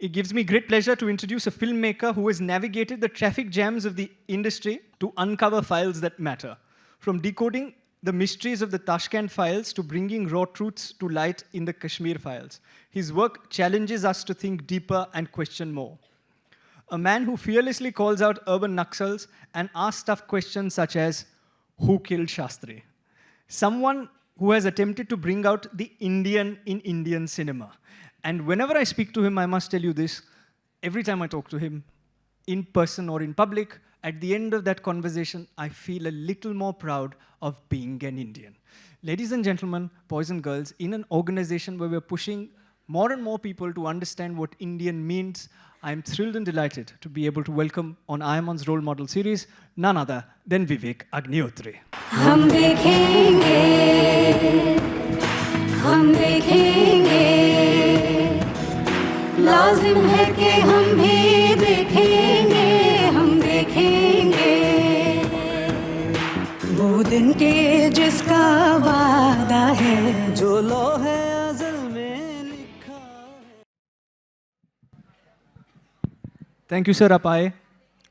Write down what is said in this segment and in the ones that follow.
It gives me great pleasure to introduce a filmmaker who has navigated the traffic jams of the industry to uncover files that matter. From decoding the mysteries of the Tashkent files to bringing raw truths to light in the Kashmir files. His work challenges us to think deeper and question more. A man who fearlessly calls out urban Naxals and asks tough questions such as, who killed Shastri? Someone who has attempted to bring out the Indian in Indian cinema. And whenever I speak to him, I must tell you this, every time I talk to him, in person or in public, at the end of that conversation, I feel a little more proud of being an Indian. Ladies and gentlemen, boys and girls, in an organization where we're pushing more and more people to understand what Indian means, I'm thrilled and delighted to be able to welcome on IIM's Role Model series, none other than Vivek Agnihotri. हम देखेंगे लाजिम है कि हम भी देखेंगे वो दिन के जिसका वादा है जो लोहे अज़ल में लिखा है. Thank you, sir, आप आए.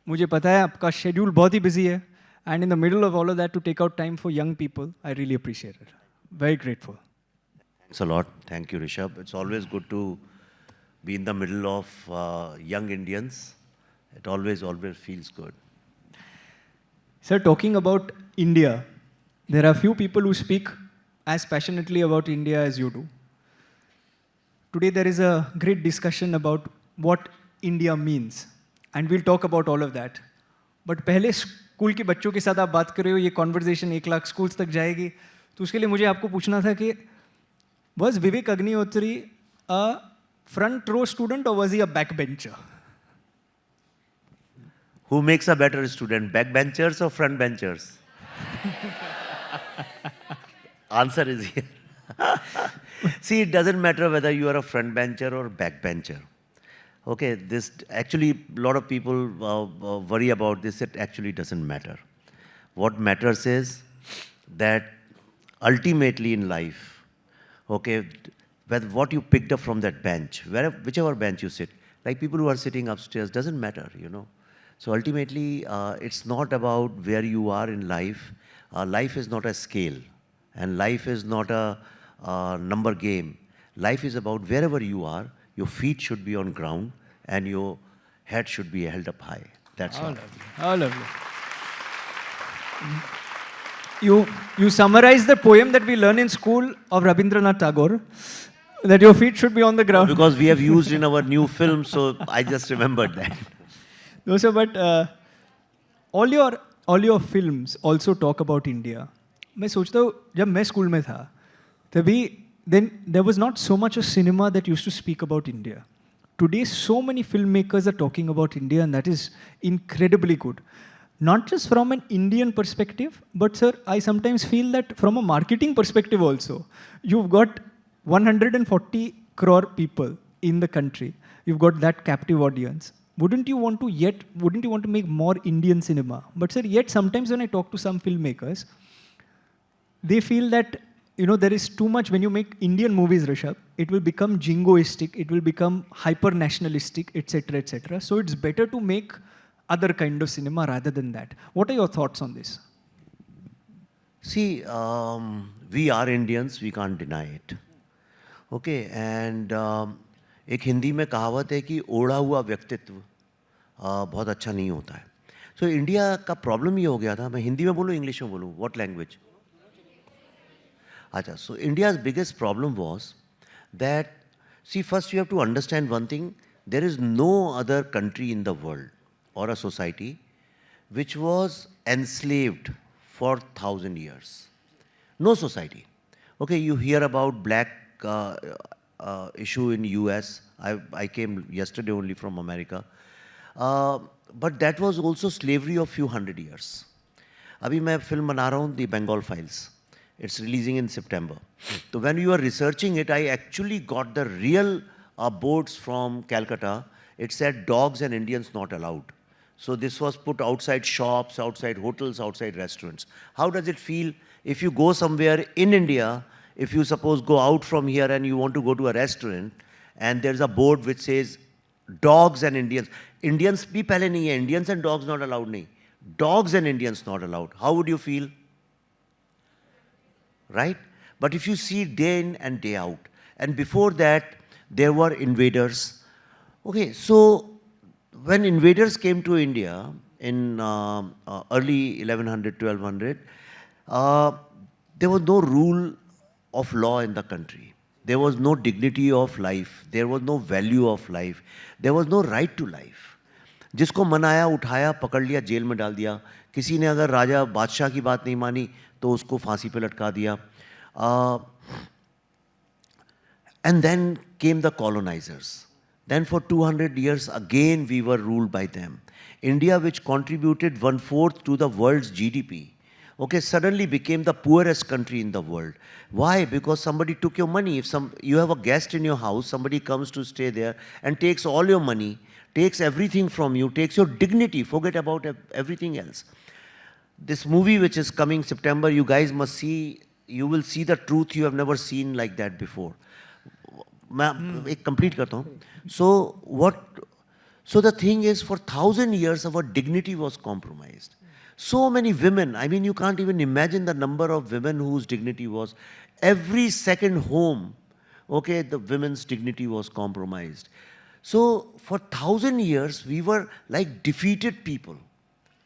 मुझे पता है आपका शेड्यूल बहुत ही बिजी है. And in the middle of all of that, to take out time for young people, I really appreciate it. Very grateful. Thanks a lot. Thank you, Rishabh. It's always good to be in the middle of young Indians. It always feels good. Sir, talking about India, there are few people who speak as passionately about India as you do. Today there is a great discussion about what India means. And we'll talk about all of that. But पहले school के बच्चों के साथ आप बात कर रहे हो, ये कॉन्वर्जेशन 1 लाख स्कूल्स तक जाएगी. तो उसके लिए मुझे आपको पूछना था कि was Vivek Agnihotri a front row student or was he a backbencher? Who makes a better student, backbenchers or frontbenchers? Answer is here. See, it doesn't matter whether you are a frontbencher or backbencher. Okay, this actually, a lot of people worry about this. It actually doesn't matter. What matters is that ultimately in life, okay, what you picked up from that bench, whichever bench you sit, like people who are sitting upstairs, doesn't matter, you know. So ultimately, it's not about where you are in life. Life is not a scale, and life is not a number game. Life is about wherever you are, your feet should be on ground, and your head should be held up high. That's all. How lovely. You summarize the poem that we learn in school of Rabindranath Tagore, that your feet should be on the ground. Because we have used in our new film, so I just remembered that. No, sir, but all your films also talk about India. मैं सोचता हूँ जब मैं school में था तभी then there was not so much of cinema that used to speak about India. Today, so many filmmakers are talking about India, and that is incredibly good. Not just from an Indian perspective, but sir, I sometimes feel that from a marketing perspective also. You've got 140 crore people in the country. You've got that captive audience. Wouldn't you want to make more Indian cinema? But sir, yet sometimes when I talk to some filmmakers, they feel that, you know, there is too much. When you make Indian movies, Rishabh, it will become jingoistic, it will become hyper-nationalistic, etc., etc. So it's better to make other kind of cinema rather than that. What are your thoughts on this? See, we are Indians, we can't deny it. Okay, and एक हिंदी में कहावत है कि ओढ़ा हुआ व्यक्तित्व बहुत अच्छा नहीं होता है. So इंडिया का प्रॉब्लम ये हो गया था, मैं हिंदी में बोलूँ, इंग्लिश में बोलूँ, what language? Acha, so India's biggest problem was that, see, first you have to understand one thing, there is no other country in the world or a society which was enslaved for 1,000 years. No society. Okay, you hear about black issue in US. I came yesterday only from America. But that was also slavery of few hundred years. अभी मैं film बना रहा हूँ, The Bengal Files. It's releasing in September. So when you are researching it, I actually got the real boards from Calcutta. It said dogs and Indians not allowed. So this was put outside shops, outside hotels, outside restaurants. How does it feel if you go somewhere in India, if you suppose go out from here and you want to go to a restaurant and there's a board which says dogs and Indians. Indians भी पहले नहीं है, Indians and dogs not allowed नहीं. Dogs and Indians not allowed. How would you feel? Right? But if you see day in and day out, and before that, there were invaders. Okay, so when invaders came to India in early 1100, 1200, there was no rule of law in the country. There was no dignity of life. There was no value of life. There was no right to life. जिसको मनाया, उठाया, पकड़ लिया, jail में डाल दिया. किसी ने अगर राजा बादशाह की बात नहीं मानी तो उसको फांसी पे लटका दिया. And then came the colonizers. Then for 200 years again we were ruled by them. India, which contributed 1/4 to the world's GDP, okay, suddenly became the poorest country in the world. Why? Because somebody took your money. If you have a guest in your house, somebody comes to stay there and takes all your money, takes everything from you, takes your dignity, forget about everything else. This movie which is coming September, you guys must see, you will see the truth you have never seen like that before. मैं एक complete करता हूँ. So the thing is, for 1,000 years our dignity was compromised. So many women, I mean, you can't even imagine the number of women whose dignity was, every second home, okay, the women's dignity was compromised. So for 1,000 years, we were like defeated people,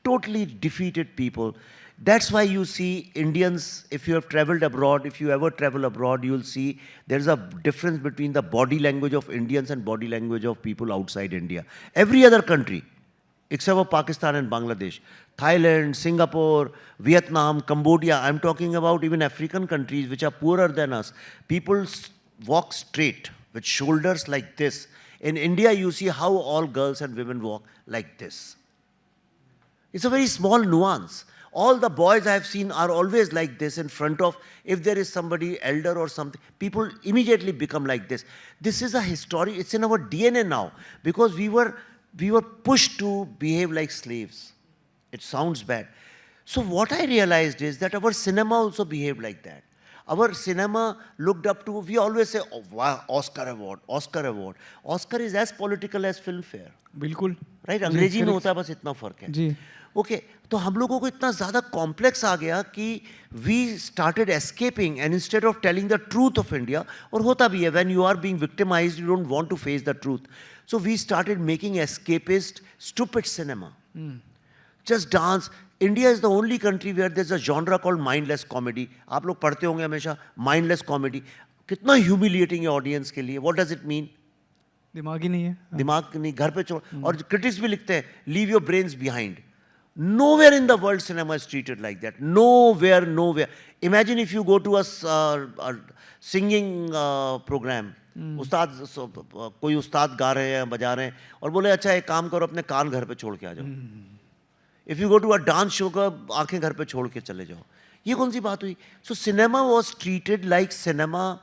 totally defeated people. That's why you see Indians, if you have traveled abroad, if you ever travel abroad, you'll see there's a difference between the body language of Indians and body language of people outside India. Every other country, except for Pakistan and Bangladesh, Thailand, Singapore, Vietnam, Cambodia, I'm talking about even African countries which are poorer than us. People walk straight with shoulders like this. In India, you see how all girls and women walk like this. It's a very small nuance. All the boys I have seen are always like this in front of, if there is somebody elder or something, people immediately become like this. This is a history, it's in our DNA now, because we were pushed to behave like slaves. It sounds bad. So what I realized is that our cinema also behaved like that. Our cinema looked up to, we always say, oh, wow, Oscar award, Oscar award. Oscar is as political as Filmfare. बिल्कुल. Right? अंग्रेजी में होता है, बस इतना फर्क है. जी. Okay, तो हम लोगों को इतना ज़्यादा कॉम्प्लेक्स आ गया कि we started escaping, and instead of telling the truth of India, और होता भी है, when you are being victimized, you don't want to face the truth. So we started making escapist, stupid cinema. Just dance. India is the only country where there's a genre called mindless comedy. आप लोग पढ़ते होंगे हमेशा mindless comedy. कितना humiliating है audience के लिए. What does it mean? दिमाग ही नहीं है. दिमाग नहीं, घर पे छोड़. और critics भी लिखते हैं, leave your brains behind. Nowhere in the world cinema is treated like that. Nowhere, nowhere. Imagine if you go to a singing program. उस्ताद, कोई उस्ताद गा रहे हैं, बजा रहे हैं, और बोले अच्छा एक काम करो, अपने कान घर पे छोड़ के आ जाओ. If you go to a dance show, का आंखें घर पे छोड़ के चले जाओ. ये कौन सी बात हुई? So cinema was treated like cinema,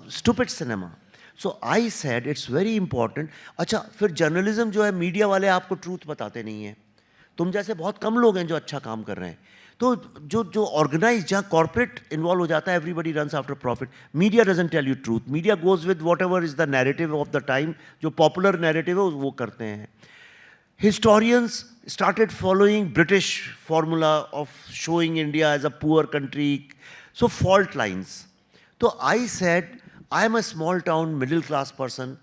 stupid cinema. So I said it's very important. अच्छा, फिर जर्नलिज्म जो है, मीडिया वाले आपको ट्रूथ बताते नहीं हैं. तुम जैसे बहुत कम लोग हैं जो अच्छा काम कर रहे हैं. तो जो ऑर्गेनाइज, जहाँ कॉर्पोरेट इन्वॉल्व हो जाता है, everybody runs after profit. Media doesn't tell you truth. Media goes with whatever is the narrative of the time. जो पॉपुलर नैरेटिव है वो करते हैं. Historians started following British formula of showing India as a poor country. So fault lines. So I said, I am a small town middle class person.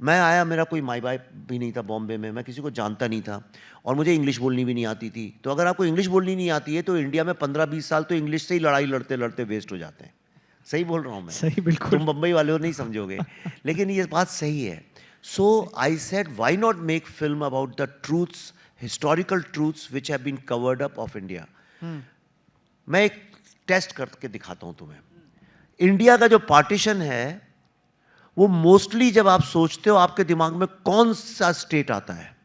मैं आया, मेरा कोई माई बाप भी नहीं था बॉम्बे में, मैं किसी को जानता नहीं था, और मुझे इंग्लिश बोलनी भी नहीं आती थी. तो अगर आपको इंग्लिश बोलनी नहीं आती है तो इंडिया में 15-20 साल तो इंग्लिश से ही लड़ाई लड़ते लड़ते वेस्ट हो जाते हैं. सही बोल रहा हूँ मैं? सही, बिल्कुल. तुम बम्बई वाले हो नहीं समझोगे, लेकिन ये बात सही है. So I said, why not make film about the truths, historical truths which have been covered up of India. मैं एक टेस्ट करके दिखाता हूँ तुम्हें. इंडिया का जो पार्टीशन है, वो मोस्टली जब आप सोचते हो, आपके दिमाग में कौन सा स्टेट आता है?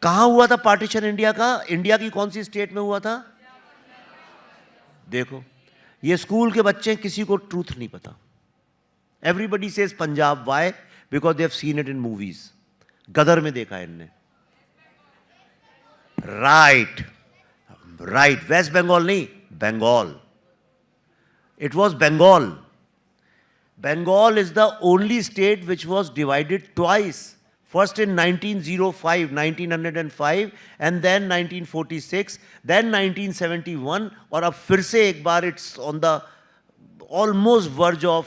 कहां हुआ था पार्टीशन इंडिया का? इंडिया की कौन सी स्टेट में हुआ था? देखो, ये स्कूल के बच्चे, किसी को ट्रूथ नहीं पता. Everybody says Punjab. Why? Because they have seen it in movies. Gadar में देखा है इनने. Right, right. वेस्ट बंगाल नहीं, Bengal. It was Bengal. Bengal is the only state which was divided twice. First in 1905, 1905, and then 1946, then 1971, और अब फिर से एक बार it's on the almost verge of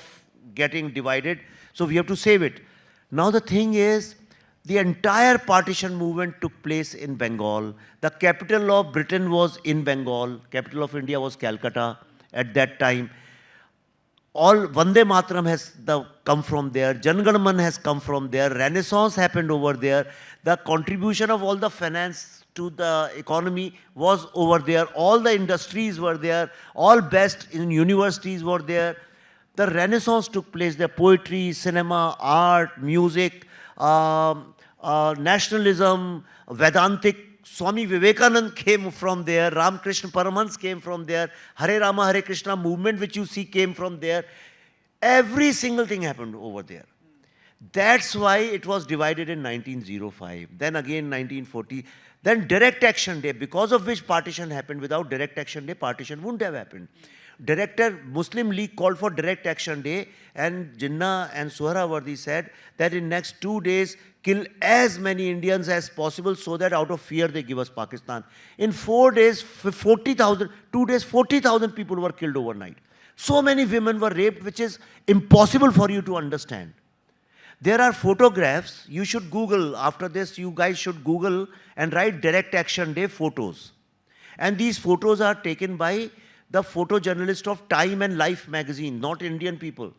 getting divided. So we have to save it. Now the thing is, the entire partition movement took place in Bengal. The capital of Britain was in Bengal. Capital of India was Calcutta at that time. All Vande Mataram has come from there. Jan Gan Man has come from there. Renaissance happened over there. The contribution of all the finance to the economy was over there. All the industries were there. All best in universities were there. The Renaissance took place there. Poetry, cinema, art, music, nationalism, Vedantic. Swami Vivekanand came from there, Ramakrishna Paramhans came from there, Hare Rama, Hare Krishna movement which you see came from there. Every single thing happened over there. That's why it was divided in 1905, then again 1940, then Direct Action Day, because of which partition happened. Without Direct Action Day, partition wouldn't have happened. Muslim League called for Direct Action Day, and Jinnah and Suhrawardi said that in next 2 days, kill as many Indians as possible so that out of fear they give us Pakistan. In 4 days, 40,000, 2 days, 40,000 people were killed overnight. So many women were raped, which is impossible for you to understand. There are photographs, you should Google, after this you guys should Google and write Direct Action Day photos. And these photos are taken by the photojournalist of Time and Life magazine, not Indian people,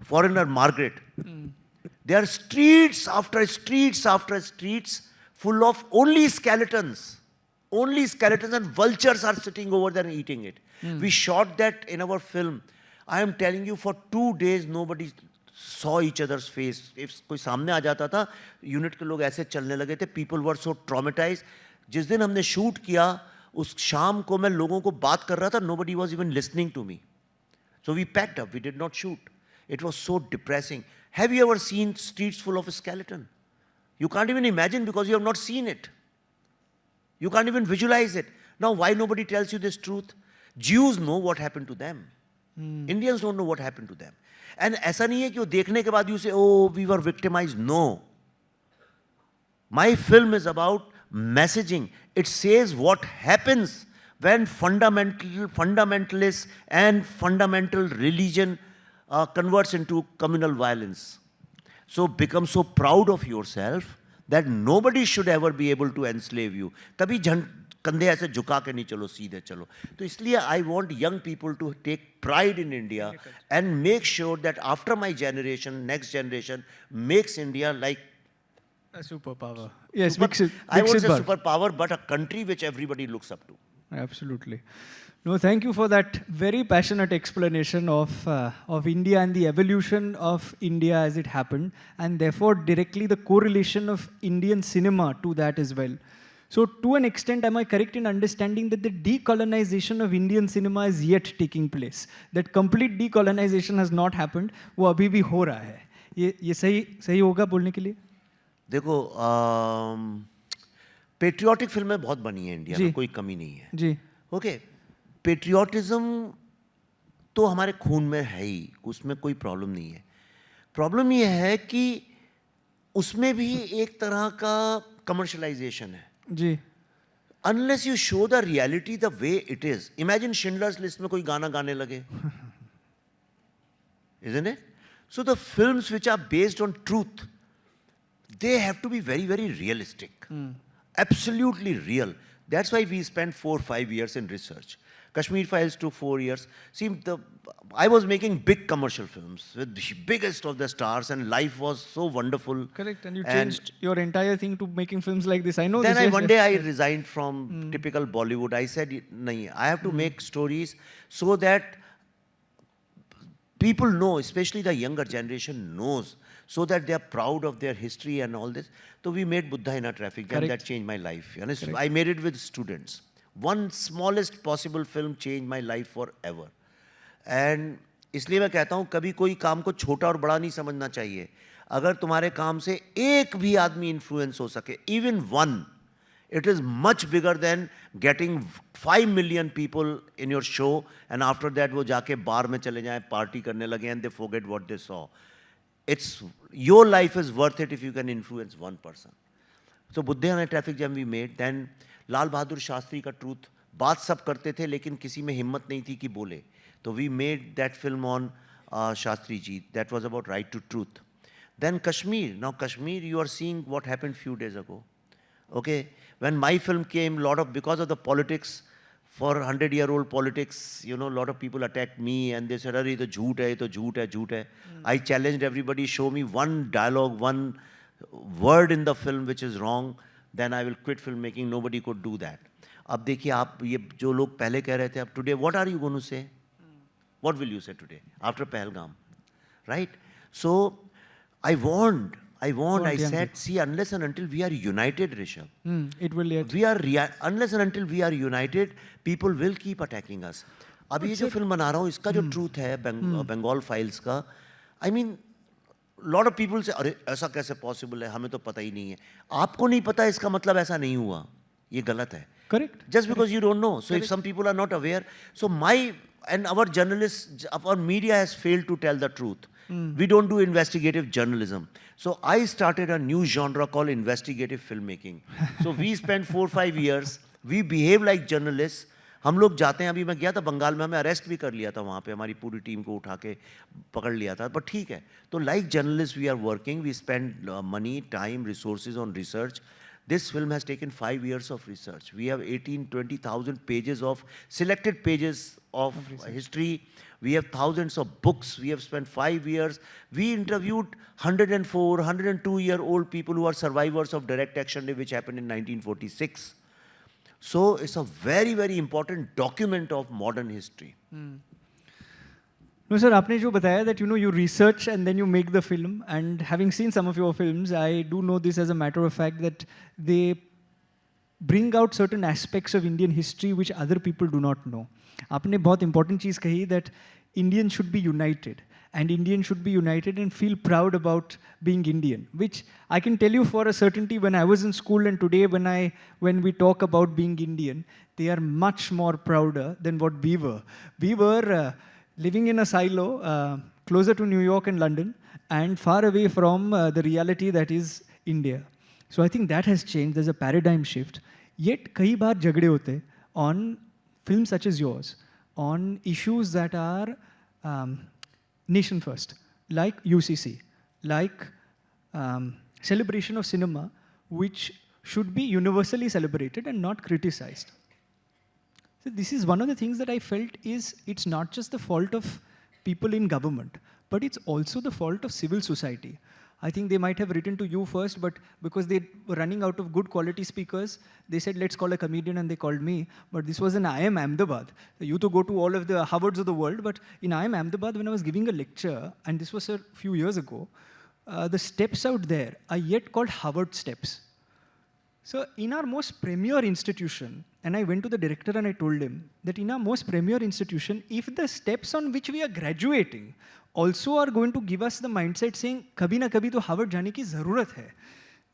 foreigner Margaret. There are streets after streets after streets full of only skeletons. Only skeletons, and vultures are sitting over there and eating it. We shot that in our film. I am telling you, for 2 days nobody saw each other's face. If कोई सामने आ जाता था, unit के लोग ऐसे चलने लगे थे. People were so traumatized. जिस दिन हमने शूट किया, उस शाम को मैं लोगों को बात कर रहा था. Nobody was even listening to me. So we packed up. We did not shoot. It was so depressing. Have you ever seen streets full of a skeleton? You can't even imagine because you have not seen it. You can't even visualize it. Now, why nobody tells you this truth? Jews know what happened to them. Indians don't know what happened to them. And ऐसा नहीं है कि वो देखने के बाद you say, oh, we were victimized. No. My film is about messaging. It says what happens when fundamentalists and fundamental religion converts into communal violence. So become so proud of yourself that nobody should ever be able to enslave you. कभी कंधे ऐसे झुका के नहीं चलो, सीधे चलो. तो इसलिए I want young people to take pride in India and make sure that after my generation, next generation makes India like a superpower. Yes, I won't say superpower, but a country which everybody looks up to. Absolutely. No, thank you for that very passionate explanation of India and the evolution of India as it happened, and therefore directly the correlation of Indian cinema to that as well. So to an extent, am I correct in understanding that the decolonization of Indian cinema is yet taking place? That complete decolonization has not happened, वो अभी भी हो रहा है. ये सही होगा बोलने के लिए? देखो, पेट्रियाटिक फिल्में बहुत बनी हैं इंडिया में, कोई कमी नहीं है. जी. ओके, पेट्रियाटिज्म तो हमारे खून में है ही, उसमें कोई प्रॉब्लम नहीं है. प्रॉब्लम ये है कि उसमें भी एक तरह का कमर्शलाइजेशन है. जी. Unless you show the reality the way it is. Imagine Schindler's List में कोई गाना गाने लगे. Isn't it? So the films which are based on truth, they have to be very, very realistic. Absolutely real. That's why we spent 4-5 years in research. Kashmir Files took 4 years. See, I was making big commercial films with the biggest of the stars, and life was so wonderful. Correct, and you changed your entire thing to making films like this. I know then this. One day I resigned from typical Bollywood. I said, nahi, I have to make stories so that people know, especially the younger generation knows, so that they are proud of their history and all this. So we made Buddha in a traffic jam. That changed my life. I made it with students. One smallest possible film changed my life forever. And इसलिए मैं कहता हूँ कभी कोई काम को छोटा और बड़ा नहीं समझना चाहिए. अगर तुम्हारे काम से एक भी आदमी इन्फ्लुएंस हो सके, even one, It is much bigger than getting 5 million people in your show and after that वो जाके बार में चले जाएं, पार्टी करने लगे and they forget what they saw. It's your life is worth it if you can influence one person. So बुद्धे ने traffic jam we made. Then Lal Bahadur Shastri का ट्रूथ, बात सब करते थे लेकिन किसी में हिम्मत नहीं थी कि बोले. तो we made that film on Shastri ji. That was about right to truth. Then Kashmir. Now Kashmir, you are seeing what happened few days ago. Okay, when my film came, because of the politics, for 100-year-old politics, you know, a lot of people attacked me and they said, "Arey, to jhoot hai, to jhoot hai, jhoot hai." I challenged everybody, show me one dialogue, one word in the film which is wrong, then I will quit filmmaking. Nobody could do that. अब देखिए आप ये जो लोग पहले कह रहे थे, अब today, what are you going to say? What will you say today after Pahalgam? Right? So I warned. I young said, see, unless and until we are united, Rishabh, It will yet. unless and until we are united, people will keep attacking us. अब ये जो film बना रहा हूँ, इसका जो truth है Bengal files का, I mean, lot of people say, अरे ऐसा कैसे पॉसिबल है, हमें तो पता ही नहीं है. आपको नहीं पता इसका मतलब ऐसा नहीं हुआ, ये गलत है. Correct. Just because you don't know. So if some people are not aware, so our journalists, our media has failed to tell the truth. We don't do investigative journalism. So I started a new genre called investigative filmmaking. So we spent 4-5 years, we behave like journalists. हम लोग जाते हैं, अभी मैं गया था बंगाल में, हमें अरेस्ट भी कर लिया था वहाँ पे, हमारी पूरी टीम को उठा के पकड़ लिया था, पर ठीक है. तो like journalists we are working, we spend money, time, resources on research. This film has taken 5 years of research. We have 18-20,000 pages of selected pages of history. We have thousands of books. We have spent 5 years. We interviewed 104, 102-year-old people who are survivors of direct action day, which happened in 1946. So it's a very, very important document of modern history. No, sir, आपने जो बताया that you research and then you make the film, and having seen some of your films, I do know this as a matter of fact that they bring out certain aspects of Indian history which other people do not know. आपने बहुत important चीज़ कही that Indians should be united, and Indians should be united and feel proud about being Indian, which I can tell you for a certainty when I was in school and today when we talk about being Indian, they are much more prouder than what we were. We were living in a silo closer to New York and London and far away from the reality that is India. So I think that has changed. There's a paradigm shift. Yet कई बार झगड़े होते on films such as yours, on issues that are nation first, like UCC, like celebration of cinema, which should be universally celebrated and not criticized. So this is one of the things that I felt is it's not just the fault of people in government, but it's also the fault of civil society. I think they might have written to you first, but because they were running out of good quality speakers, they said, let's call a comedian, and they called me. But this was in IIM Ahmedabad. You to go to all of the Harvards of the world, but in IIM Ahmedabad, when I was giving a lecture, and this was a few years ago, the steps out there are yet called Harvard steps. So in our most premier institution, and I went to the director and I told him that in our most premier institution, if the steps on which we are graduating also are going to give us the mindset saying, kabhi na kabhi to Harvard jane ki zarurat hai,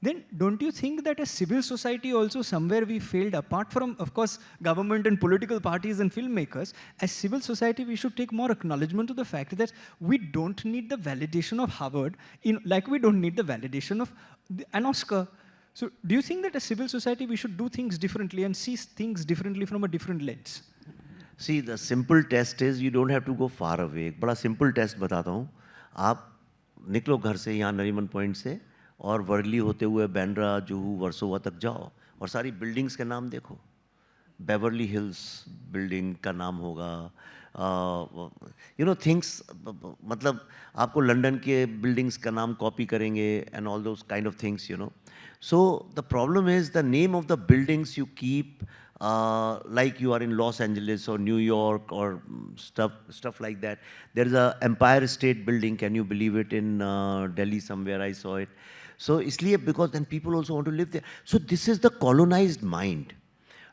then don't you think that as civil society also somewhere we failed, apart from, of course, government and political parties and filmmakers, as civil society we should take more acknowledgement to the fact that we don't need the validation of Harvard, like we don't need the validation of an Oscar. So do you think that as civil society we should do things differently and see things differently from a different lens? See, the simple test is you don't have to go far away. एक बड़ा simple test बताता हूँ. आप निकलो घर से यहाँ Nariman point से और वर्ली होते हुए बैंड्रा, जुहू, वर्सोवा तक जाओ और सारी बिल्डिंग्स के नाम देखो. बेवर्ली हिल्स बिल्डिंग का नाम होगा. You know things, मतलब आपको लंदन के बिल्डिंग्स का नाम कॉपी करेंगे and all those kind of things, you know. So the problem is the name of the buildings you keep like you are in Los Angeles or New York or stuff like that. There is a Empire State Building, can you believe it, in Delhi somewhere I saw it. So इसलिए because then people also want to live there. So this is the colonized mind.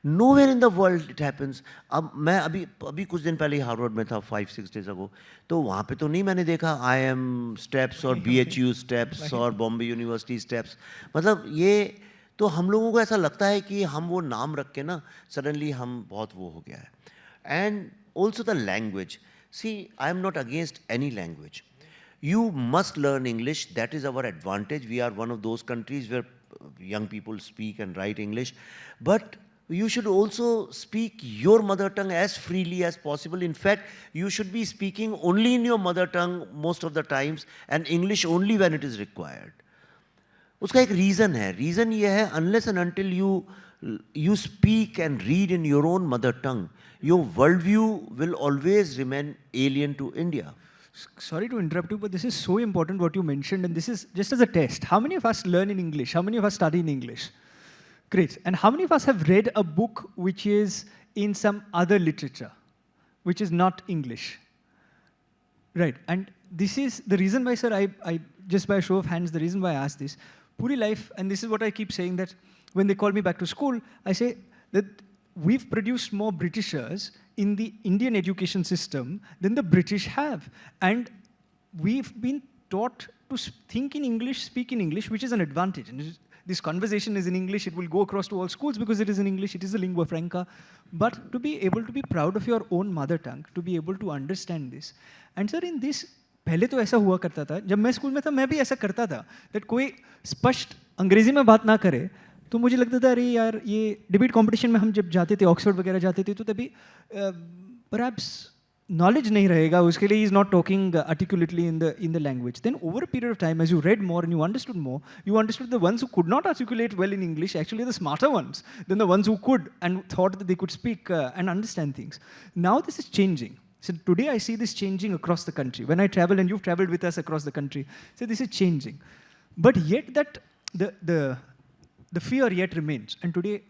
Nowhere in the world it happens. अब मैं अभी कुछ दिन पहले Harvard में था 5-6 days ago. तो वहाँ पे तो नहीं मैंने देखा IIM steps और BHU steps और बॉम्बे यूनिवर्सिटी steps. मतलब ये तो हम लोगों को ऐसा लगता है कि हम वो नाम रख के ना सडनली हम बहुत वो हो गया है। And also the language, see I am not against any language, you must learn English, that is our advantage. We are one of those countries where young people speak and write English, but you should also speak your mother tongue as freely as possible. In fact, you should be speaking only in your mother tongue most of the times and English only when it is required. उसका एक reason है, reason ये है, unless and until you speak and read in your own mother tongue, your worldview will always remain alien to India. Sorry to interrupt you, but this is so important what you mentioned, and this is just as a test. How many of us learn in English? How many of us study in English? Great. And how many of us have read a book which is in some other literature, which is not English? Right. And this is the reason why, sir, I just by a show of hands, the reason why I asked this, puri life, and this is what I keep saying, that when they call me back to school, I say that we've produced more Britishers in the Indian education system than the British have. And we've been taught to think in English, speak in English, which is an advantage. And this conversation is in English, it will go across to all schools because it is in English, it is a lingua franca. But to be able to be proud of your own mother tongue, to be able to understand this. And sir, in this, पहले तो ऐसा हुआ करता था, जब मैं school में था मैं भी ऐसा करता था, that कोई स्पष्ट अंग्रेजी में बात ना करे, तो मुझे लगता था अरे यार ये डिबेट कंपटीशन में हम जब जाते थे, ऑक्सफोर्ड वगैरह जाते थे, तो तभी परहैप्स नॉलेज नहीं रहेगा उसके लिए, is not talking articulately in the language. Then over a period of time as you read more and you understood the ones who could not articulate well in English actually the smarter ones than the ones who could and thought that they could speak and understand things. Now this is changing. So today I see this changing across the country. When I travel, and you've traveled with us across the country, so this is changing. But yet that the fear yet remains. And today,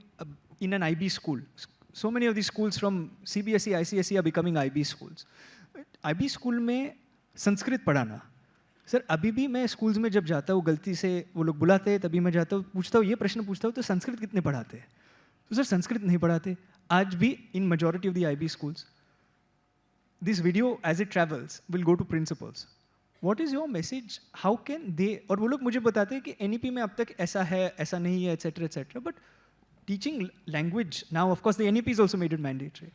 in an IB school, so many of these schools from CBSE, ICSE are becoming IB schools. IB school में संस्कृत पढ़ाना, sir अभी भी मैं schools में जब जाता हूँ, गलती से वो लोग बुलाते हैं, तभी मैं जाता हूँ, पूछता हूँ, ये प्रश्न पूछता हूँ, तो संस्कृत कितने पढ़ाते हैं? तो सर संस्कृत नहीं पढ़ाते आज भी in majority of the IB schools. This video, as it travels, will go to principals. What is your message? How can they, और वो लोग मुझे बताते हैं कि NEP में अब तक ऐसा है, ऐसा नहीं है, etc. etc. But teaching language now, of course, the NEP has also made it mandatory.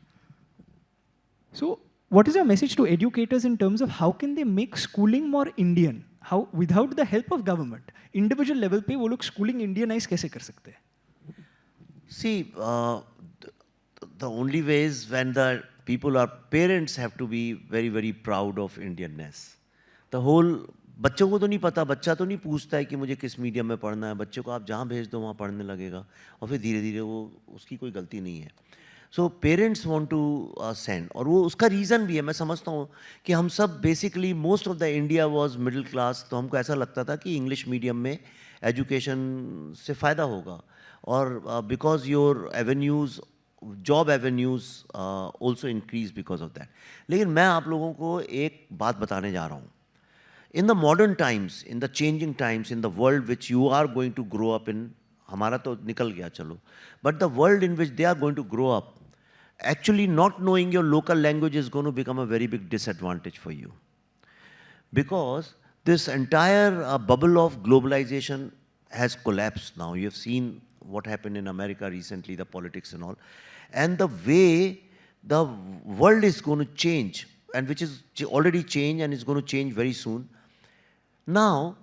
So, what is your message to educators in terms of how can they make schooling more Indian? How, without the help of government, individual level पे वो लोग schooling Indianize कैसे कर सकते हैं? See, the only way is when the people or parents have to be very, very proud of Indianness. The whole, बच्चों को तो नहीं पता, बच्चा तो नहीं पूछता है कि मुझे किस मीडियम में पढ़ना है, बच्चे को आप जहाँ भेज दो वहाँ पढ़ने लगेगा और फिर धीरे धीरे वो, उसकी कोई गलती नहीं है. So parents want to send, और वो उसका रीज़न भी है. मैं समझता हूँ कि हम सब basically most of the India was middle class, तो हमको ऐसा लगता था कि इंग्लिश मीडियम में एजुकेशन से फ़ायदा होगा, और because your avenues, job avenues also increase because of that. लेकिन मैं आप लोगों को एक बात बताने जा रहा हूँ. In the modern times, in the changing times, in the world which you are going to grow up in, हमारा तो निकल गया चलो, but the world in which they are going to grow up, actually not knowing your local language is going to become a very big disadvantage for you. Because this entire bubble of globalization has collapsed now. You have seen what happened in America recently, the politics and all. And the way the world is going to change, and which is already changed and is going to change very soon. Now,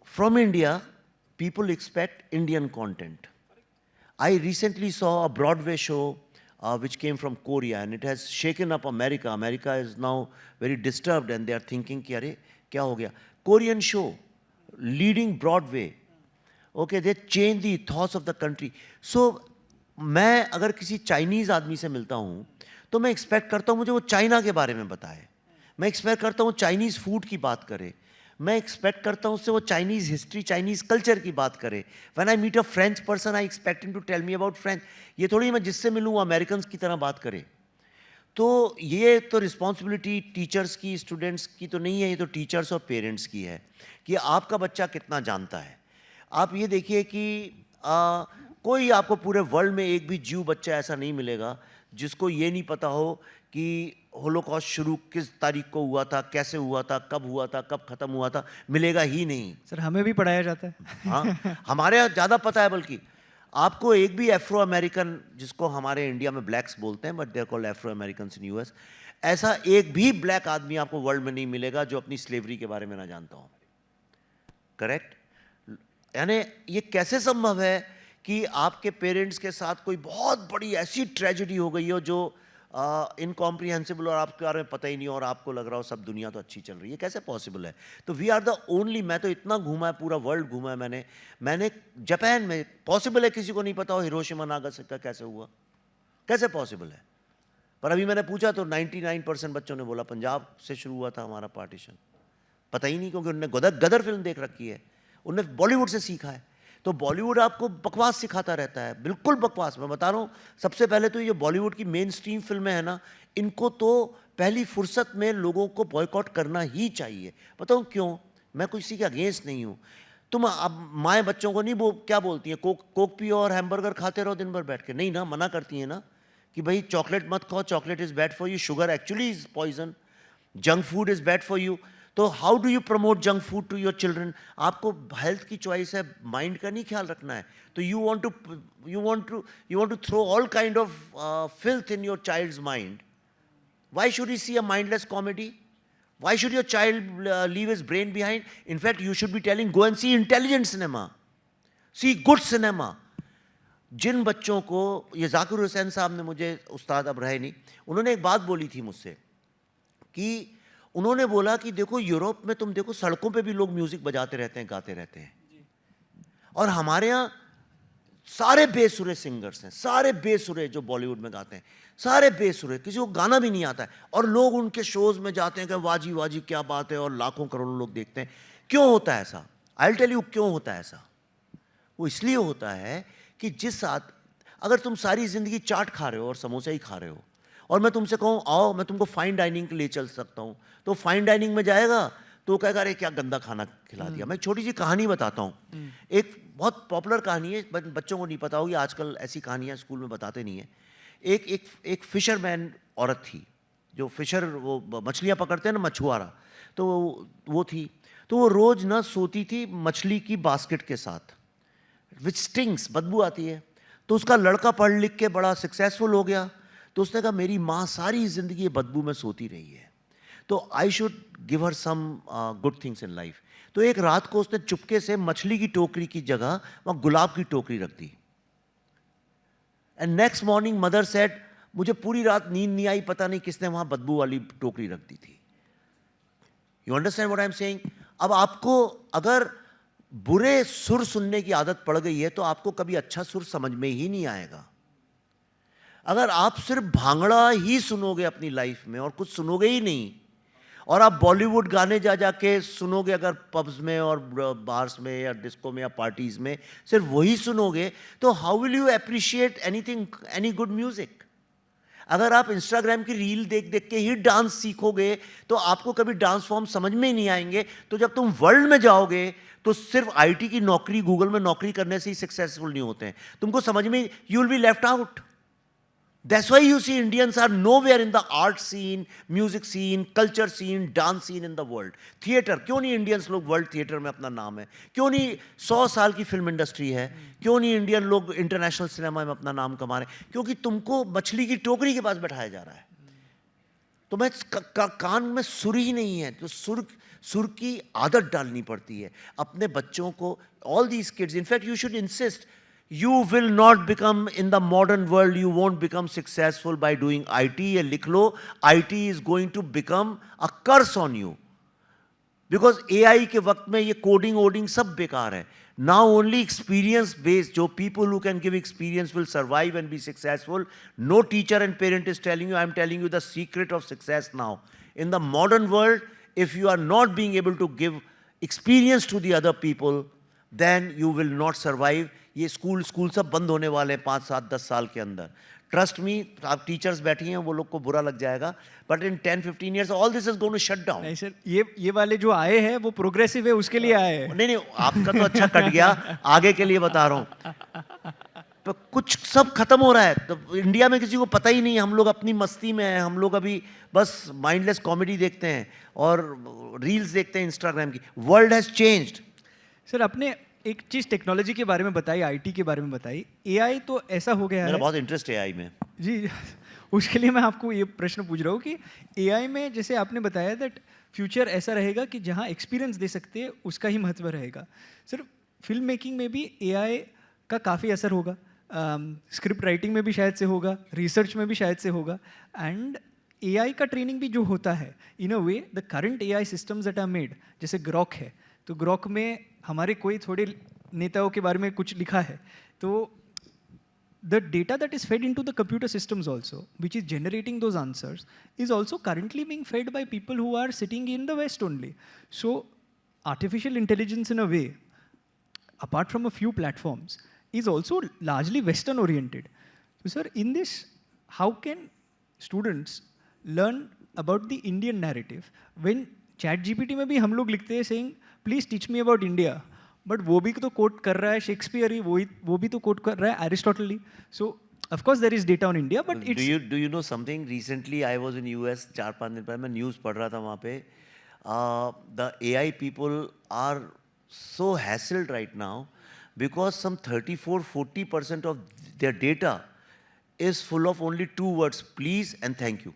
from India, people expect Indian content. I recently saw a Broadway show which came from Korea, and it has shaken up America. America is now very disturbed, and they are thinking कि अरे क्या हो गया? Korean show, leading Broadway. Okay, they changed the thoughts of the country. So, मैं अगर किसी Chinese आदमी से मिलता हूँ, तो मैं एक्सपेक्ट करता हूँ मुझे वो चाइना के बारे में बताए. मैं एक्सपेक्ट करता हूँ चाइनीज़ फूड की बात करे. मैं एक्सपेक्ट करता हूँ उससे वो चाइनीज़ हिस्ट्री, चाइनीज़ कल्चर की बात करे. When I meet a French person, I expect him to tell me about French. ये थोड़ी मैं जिससे मिलूँ वो अमेरिकन्स की तरह बात करे. तो ये तो रिस्पॉन्सिबिलिटी टीचर्स की, स्टूडेंट्स की तो नहीं है, ये तो टीचर्स और पेरेंट्स की है कि आपका बच्चा कितना जानता है. आप ये देखिए कि कोई आपको पूरे वर्ल्ड में एक भी जीव बच्चा ऐसा नहीं मिलेगा जिसको ये नहीं पता हो कि होलोकॉस्ट शुरू किस तारीख को हुआ था, कैसे हुआ था, कब खत्म हुआ था, मिलेगा ही नहीं। सर हमें भी पढ़ाया जाता है। हाँ, हमारे यहाँ ज़्यादा पता है। बल्कि आपको एक भी एफ्रो अमेरिकन, जिसको हमारे इंडिया में ब्लैक्स बोलते हैं, but they are called Afro American in US, ऐसा एक भी ब्लैक आदमी आपको वर्ल्ड में नहीं मिलेगा जो अपनी स्लेवरी के बारे में ना जानता हो। करेक्ट? यानी ये कैसे संभव है कि आपके पेरेंट्स के साथ कोई बहुत बड़ी ऐसी ट्रेजेडी हो गई हो जो इनकॉम्प्रिहेंसिबल और आपके बारे में पता ही नहीं हो, और आपको लग रहा हो सब दुनिया तो अच्छी चल रही है? कैसे पॉसिबल है? तो वी आर द ओनली, मैं तो इतना घूमा है, पूरा वर्ल्ड घूमा है मैंने जापान में, पॉसिबल है किसी को नहीं पता हो हिरोशिमा नागासाकी कैसे हुआ? कैसे पॉसिबल है? पर अभी मैंने पूछा तो 99% बच्चों ने बोला पंजाब से शुरू हुआ था हमारा पार्टीशन। पता ही नहीं, क्योंकि उन्होंने गदर फिल्म देख रखी है, उन्होंने बॉलीवुड से सीखा है। तो बॉलीवुड आपको बकवास सिखाता रहता है, बिल्कुल बकवास। मैं बता रहा हूँ, सबसे पहले तो ये बॉलीवुड की मेन स्ट्रीम फिल्में हैं ना, इनको तो पहली फुर्सत में लोगों को बॉयकॉट करना ही चाहिए। बताऊँ क्यों? मैं किसी के अगेंस्ट नहीं हूँ। तुम अब माएँ बच्चों को नहीं क्या बोलती हैं, कोक पियो और हैमबर्गर खाते रहो दिन भर बैठ के? नहीं ना, मना करती हैं ना कि भाई चॉकलेट मत खाओ, chocolate is bad for you, sugar actually is poison, junk food is bad for you. तो how do you promote junk food to your children? आपको हेल्थ की चॉइस है, माइंड का नहीं ख्याल रखना है। तो you want to throw all kind of filth in your child's mind. Why should you see a mindless comedy? Why should your child leave his brain behind? In fact you should be telling go and see intelligent cinema, see good cinema. जिन बच्चों को, ये जाकिर हुसैन साहब ने मुझे, उस्ताद अब रहे नहीं, उन्होंने एक बात बोली थी मुझसे कि उन्होंने बोला कि देखो यूरोप में तुम देखो सड़कों पे भी लोग म्यूजिक बजाते रहते हैं, गाते रहते हैं, और हमारे यहाँ सारे बेसुरे सिंगर्स हैं, सारे बेसुरे जो बॉलीवुड में गाते हैं, सारे बेसुरे, किसी को गाना भी नहीं आता है, और लोग उनके शोज में जाते हैं कि वाजी वाजी क्या बात है, और लाखों करोड़ों लोग देखते हैं। क्यों होता है ऐसा? आई विल टेल यू क्यों होता है ऐसा। वो इसलिए होता है कि अगर तुम सारी जिंदगी चाट खा रहे हो और समोसे ही खा रहे हो, और मैं तुमसे कहूँ आओ मैं तुमको फाइन डाइनिंग के लिए चल सकता हूँ, तो फाइन डाइनिंग में जाएगा तो कहेगा अरे क्या गंदा खाना खिला दिया। मैं एक छोटी सी कहानी बताता हूँ, एक बहुत पॉपुलर कहानी है, बच्चों को नहीं पता होगी, आजकल ऐसी कहानियाँ स्कूल में बताते नहीं है। एक फिशरमैन औरत थी, जो वो मछलियाँ पकड़ते हैं ना, मछुआरा, तो वो थी। तो वो रोज़ ना सोती थी मछली की बास्केट के साथ, विच स्टिंग्स, बदबू आती है। तो उसका लड़का पढ़ लिख के बड़ा सक्सेसफुल हो गया, तो उसने कहा मेरी माँ सारी जिंदगी ये बदबू में सोती रही है, तो I should give her some good things in life. तो एक रात को उसने चुपके से मछली की टोकरी की जगह वहाँ गुलाब की टोकरी रख दी। And next morning mother said मुझे पूरी रात नींद नहीं आई, पता नहीं किसने वहाँ बदबू वाली टोकरी रख दी थी। You understand what I am saying? अब आपको अगर बुरे सुर सुनने की आदत पड़ गई है तो आपको कभी अच्छा सुर समझ में ही नहीं आएगा। अगर आप सिर्फ भांगड़ा ही सुनोगे अपनी लाइफ में और कुछ सुनोगे ही नहीं, और आप बॉलीवुड गाने जा जाके सुनोगे अगर पब्स में और बार्स में या डिस्को में या पार्टीज में, सिर्फ वही सुनोगे, तो how will you appreciate anything, any good music? अगर आप इंस्टाग्राम की रील देख देख के ही डांस सीखोगे तो आपको कभी डांस फॉर्म समझ में ही नहीं आएंगे। तो जब तुम वर्ल्ड में जाओगे तो सिर्फ आईटी की नौकरी, गूगल में नौकरी करने से ही सक्सेसफुल नहीं होते हैं, तुमको समझ में, you will be left out. That's why you see Indians are nowhere in the art scene, music scene, culture scene, dance scene in the world. Theater, क्यों नहीं इंडियंस लोग वर्ल्ड थिएटर में अपना नाम है? क्यों नहीं 100 साल की फिल्म इंडस्ट्री है? क्यों नहीं इंडियन लोग इंटरनेशनल सिनेमा में अपना नाम कमा रहे हैं? क्योंकि तुमको मछली की टोकरी के पास बैठाया जा रहा है। तो मैं कान में सुर ही नहीं है, तो सुर की आदत डालनी पड़ती है अपने बच्चों को। All these kids, in fact you should insist, you will not become, in the modern world you won't become successful by doing IT। ये लिख लो, IT is going to become a curse on you, because AI के वक्त में ये coding वोडिंग सब बेकार है। Now only experience based, जो people who can give experience will survive and be successful. No teacher and parent is telling you, I am telling you the secret of success now. In the modern world, if you are not being able to give experience to the other people, then you will not survive। ये school सब बंद होने वाले हैं 5, 7, 10 साल के अंदर। Trust me, आप टीचर्स बैठी हैं, वो लोग को बुरा लग जाएगा, but in 10-15 years all this is going to shut down. नहीं सर, ये वाले जो आए हैं वो प्रोग्रेसिव है, उसके लिए आए हैं। नहीं, आपका तो अच्छा कट गया, आगे के लिए बता रहा हूँ। तो कुछ सब खत्म हो रहा है, तो इंडिया में किसी को पता ही नहीं, हम लोग अपनी मस्ती में हैं, हम लोग अभी बस माइंडलेस कॉमेडी देखते हैं और रील्स देखते हैं इंस्टाग्राम की. World has changed. सर आपने एक चीज़ टेक्नोलॉजी के बारे में बताई, आईटी के बारे में बताई. एआई तो ऐसा हो गया मेरा है बहुत इंटरेस्ट है एआई में. जी. उसके लिए मैं आपको ये प्रश्न पूछ रहा हूँ कि एआई में जैसे आपने बताया दैट फ्यूचर ऐसा रहेगा कि जहाँ एक्सपीरियंस दे सकते हैं उसका ही महत्व रहेगा. सर फिल्म मेकिंग में भी एआई का काफ़ी असर होगा, स्क्रिप्ट राइटिंग में भी शायद से होगा, रिसर्च में भी शायद से होगा. एंड एआई का ट्रेनिंग भी जो होता है in a way the current AI systems that are made, जैसे ग्रॉक है, तो ग्रॉक में हमारे कोई थोड़े नेताओं के बारे में कुछ लिखा है, तो the data that is fed into the computer systems also, which is generating those answers, is also currently being fed by people who are sitting in the West only. So artificial intelligence in a way, apart from a few platforms, is also largely Western oriented. So sir, in this, how can students learn about the Indian narrative when ChatGPT में भी हम लोग लिखते हैं saying, please teach me about India, but वो भी तो coat कर रहा है शेक्सपियर ही, वो भी तो कोट कर रहा है एरिस्टोटल ही. So of course there is data on India but it's. Do you know something, recently I was in US, 4-5 दिन पहले मैं न्यूज़ पढ़ रहा था वहाँ पे. The AI people are so hassled right now because some 34-40% of their data is full of only 2 words, please and thank you.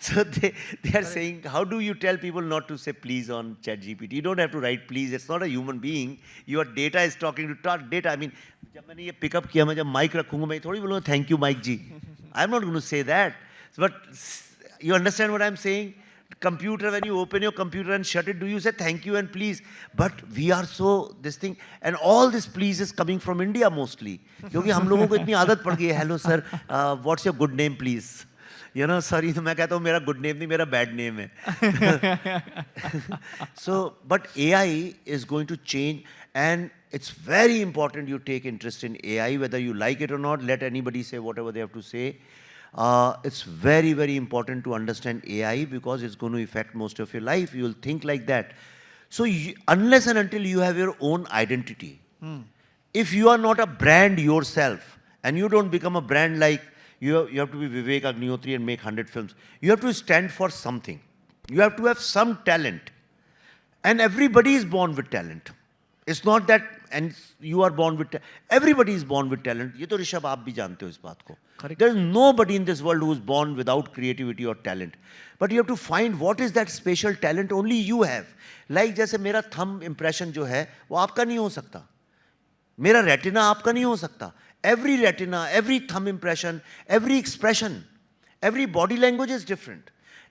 So they are saying, how do you tell people not to say please on ChatGPT? You don't have to write please. It's not a human being. Your data is talking to data. I mean, जब मैंने ये pickup किया, मैं जब mic रखूंगा मैं थोड़ी बोलूँगा thank you Mike ji. I'm not going to say that. But you understand what I'm saying? Computer, when you open your computer and shut it, do you say thank you and please? But we are so this thing, and all this please is coming from India mostly. क्योंकि हम लोगों को इतनी आदत पड़ गई है. Hello sir, what's your good name please? You know, sorry, तो मैं कहता हूँ मेरा good name नहीं, मेरा bad name है. So, but AI is going to change, and it's very important you take interest in AI, whether you like it or not. Let anybody say whatever they have to say. It's very, very important to understand AI because it's going to affect most of your life. You will think like that. So unless and until you have your own identity, if you are not a brand yourself and you don't become a brand like you have to be Vivek Agnihotri and make 100 films. You have to stand for something. You have to have some talent. And everybody is born with talent. It's not that and you are born with everybody is born with talent. ये तो ऋषभ आप भी जानते हो इस बात को. There is nobody in this world who is born without creativity or talent. But you have to find what is that special talent only you have. Like जैसे मेरा thumb impression जो है वो आपका नहीं हो सकता. मेरा retina आपका नहीं हो सकता. Every retina, every thumb impression, every expression, every body language is different.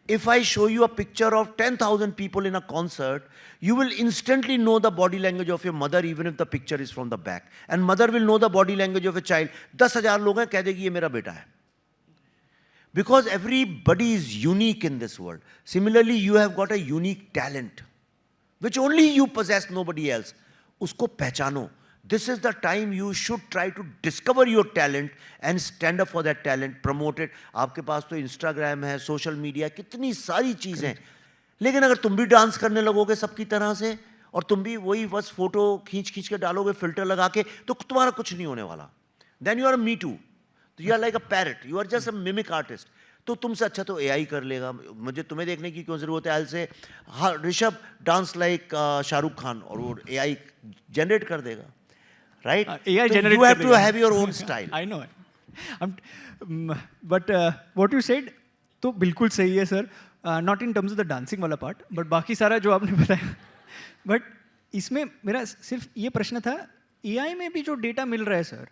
If I show you a picture of 10,000 people in a concert, you will instantly know the body language of your mother even if the picture is from the back. And mother will know the body language of a child. 10,000 लोग हैं कह देगी ये मेरा बेटा है. Because everybody is unique in this world. Similarly, you have got a unique talent, which only you possess, nobody else. उसको पहचानो. This is the time you should try to discover your talent and stand up for that talent, promote it. आपके पास तो Instagram है, social media, कितनी सारी चीज़ें हैं. लेकिन अगर तुम भी डांस करने लगोगे सबकी तरह से और तुम भी वही बस फोटो खींच के डालोगे फिल्टर लगा के, तो तुम्हारा कुछ नहीं होने वाला. Then you are a me too. You are like a parrot. You are just a mimic artist. तो तुमसे अच्छा तो AI कर लेगा. मुझे तुम्हें देखने की क्यों ज़रूरत है? से हाँ ऋषभ डांस लाइक शाहरुख खान और वो AI जनरेट कर देगा. Right? AI so generate you have कर to देगा. have your own style. I know it. But what you said तो बिल्कुल सही है sir. Not in terms of the dancing वाला part, but बाकी सारा जो आपने बताया. But इसमें मेरा सिर्फ ये प्रश्न था, AI में भी जो डेटा मिल रहा है सर,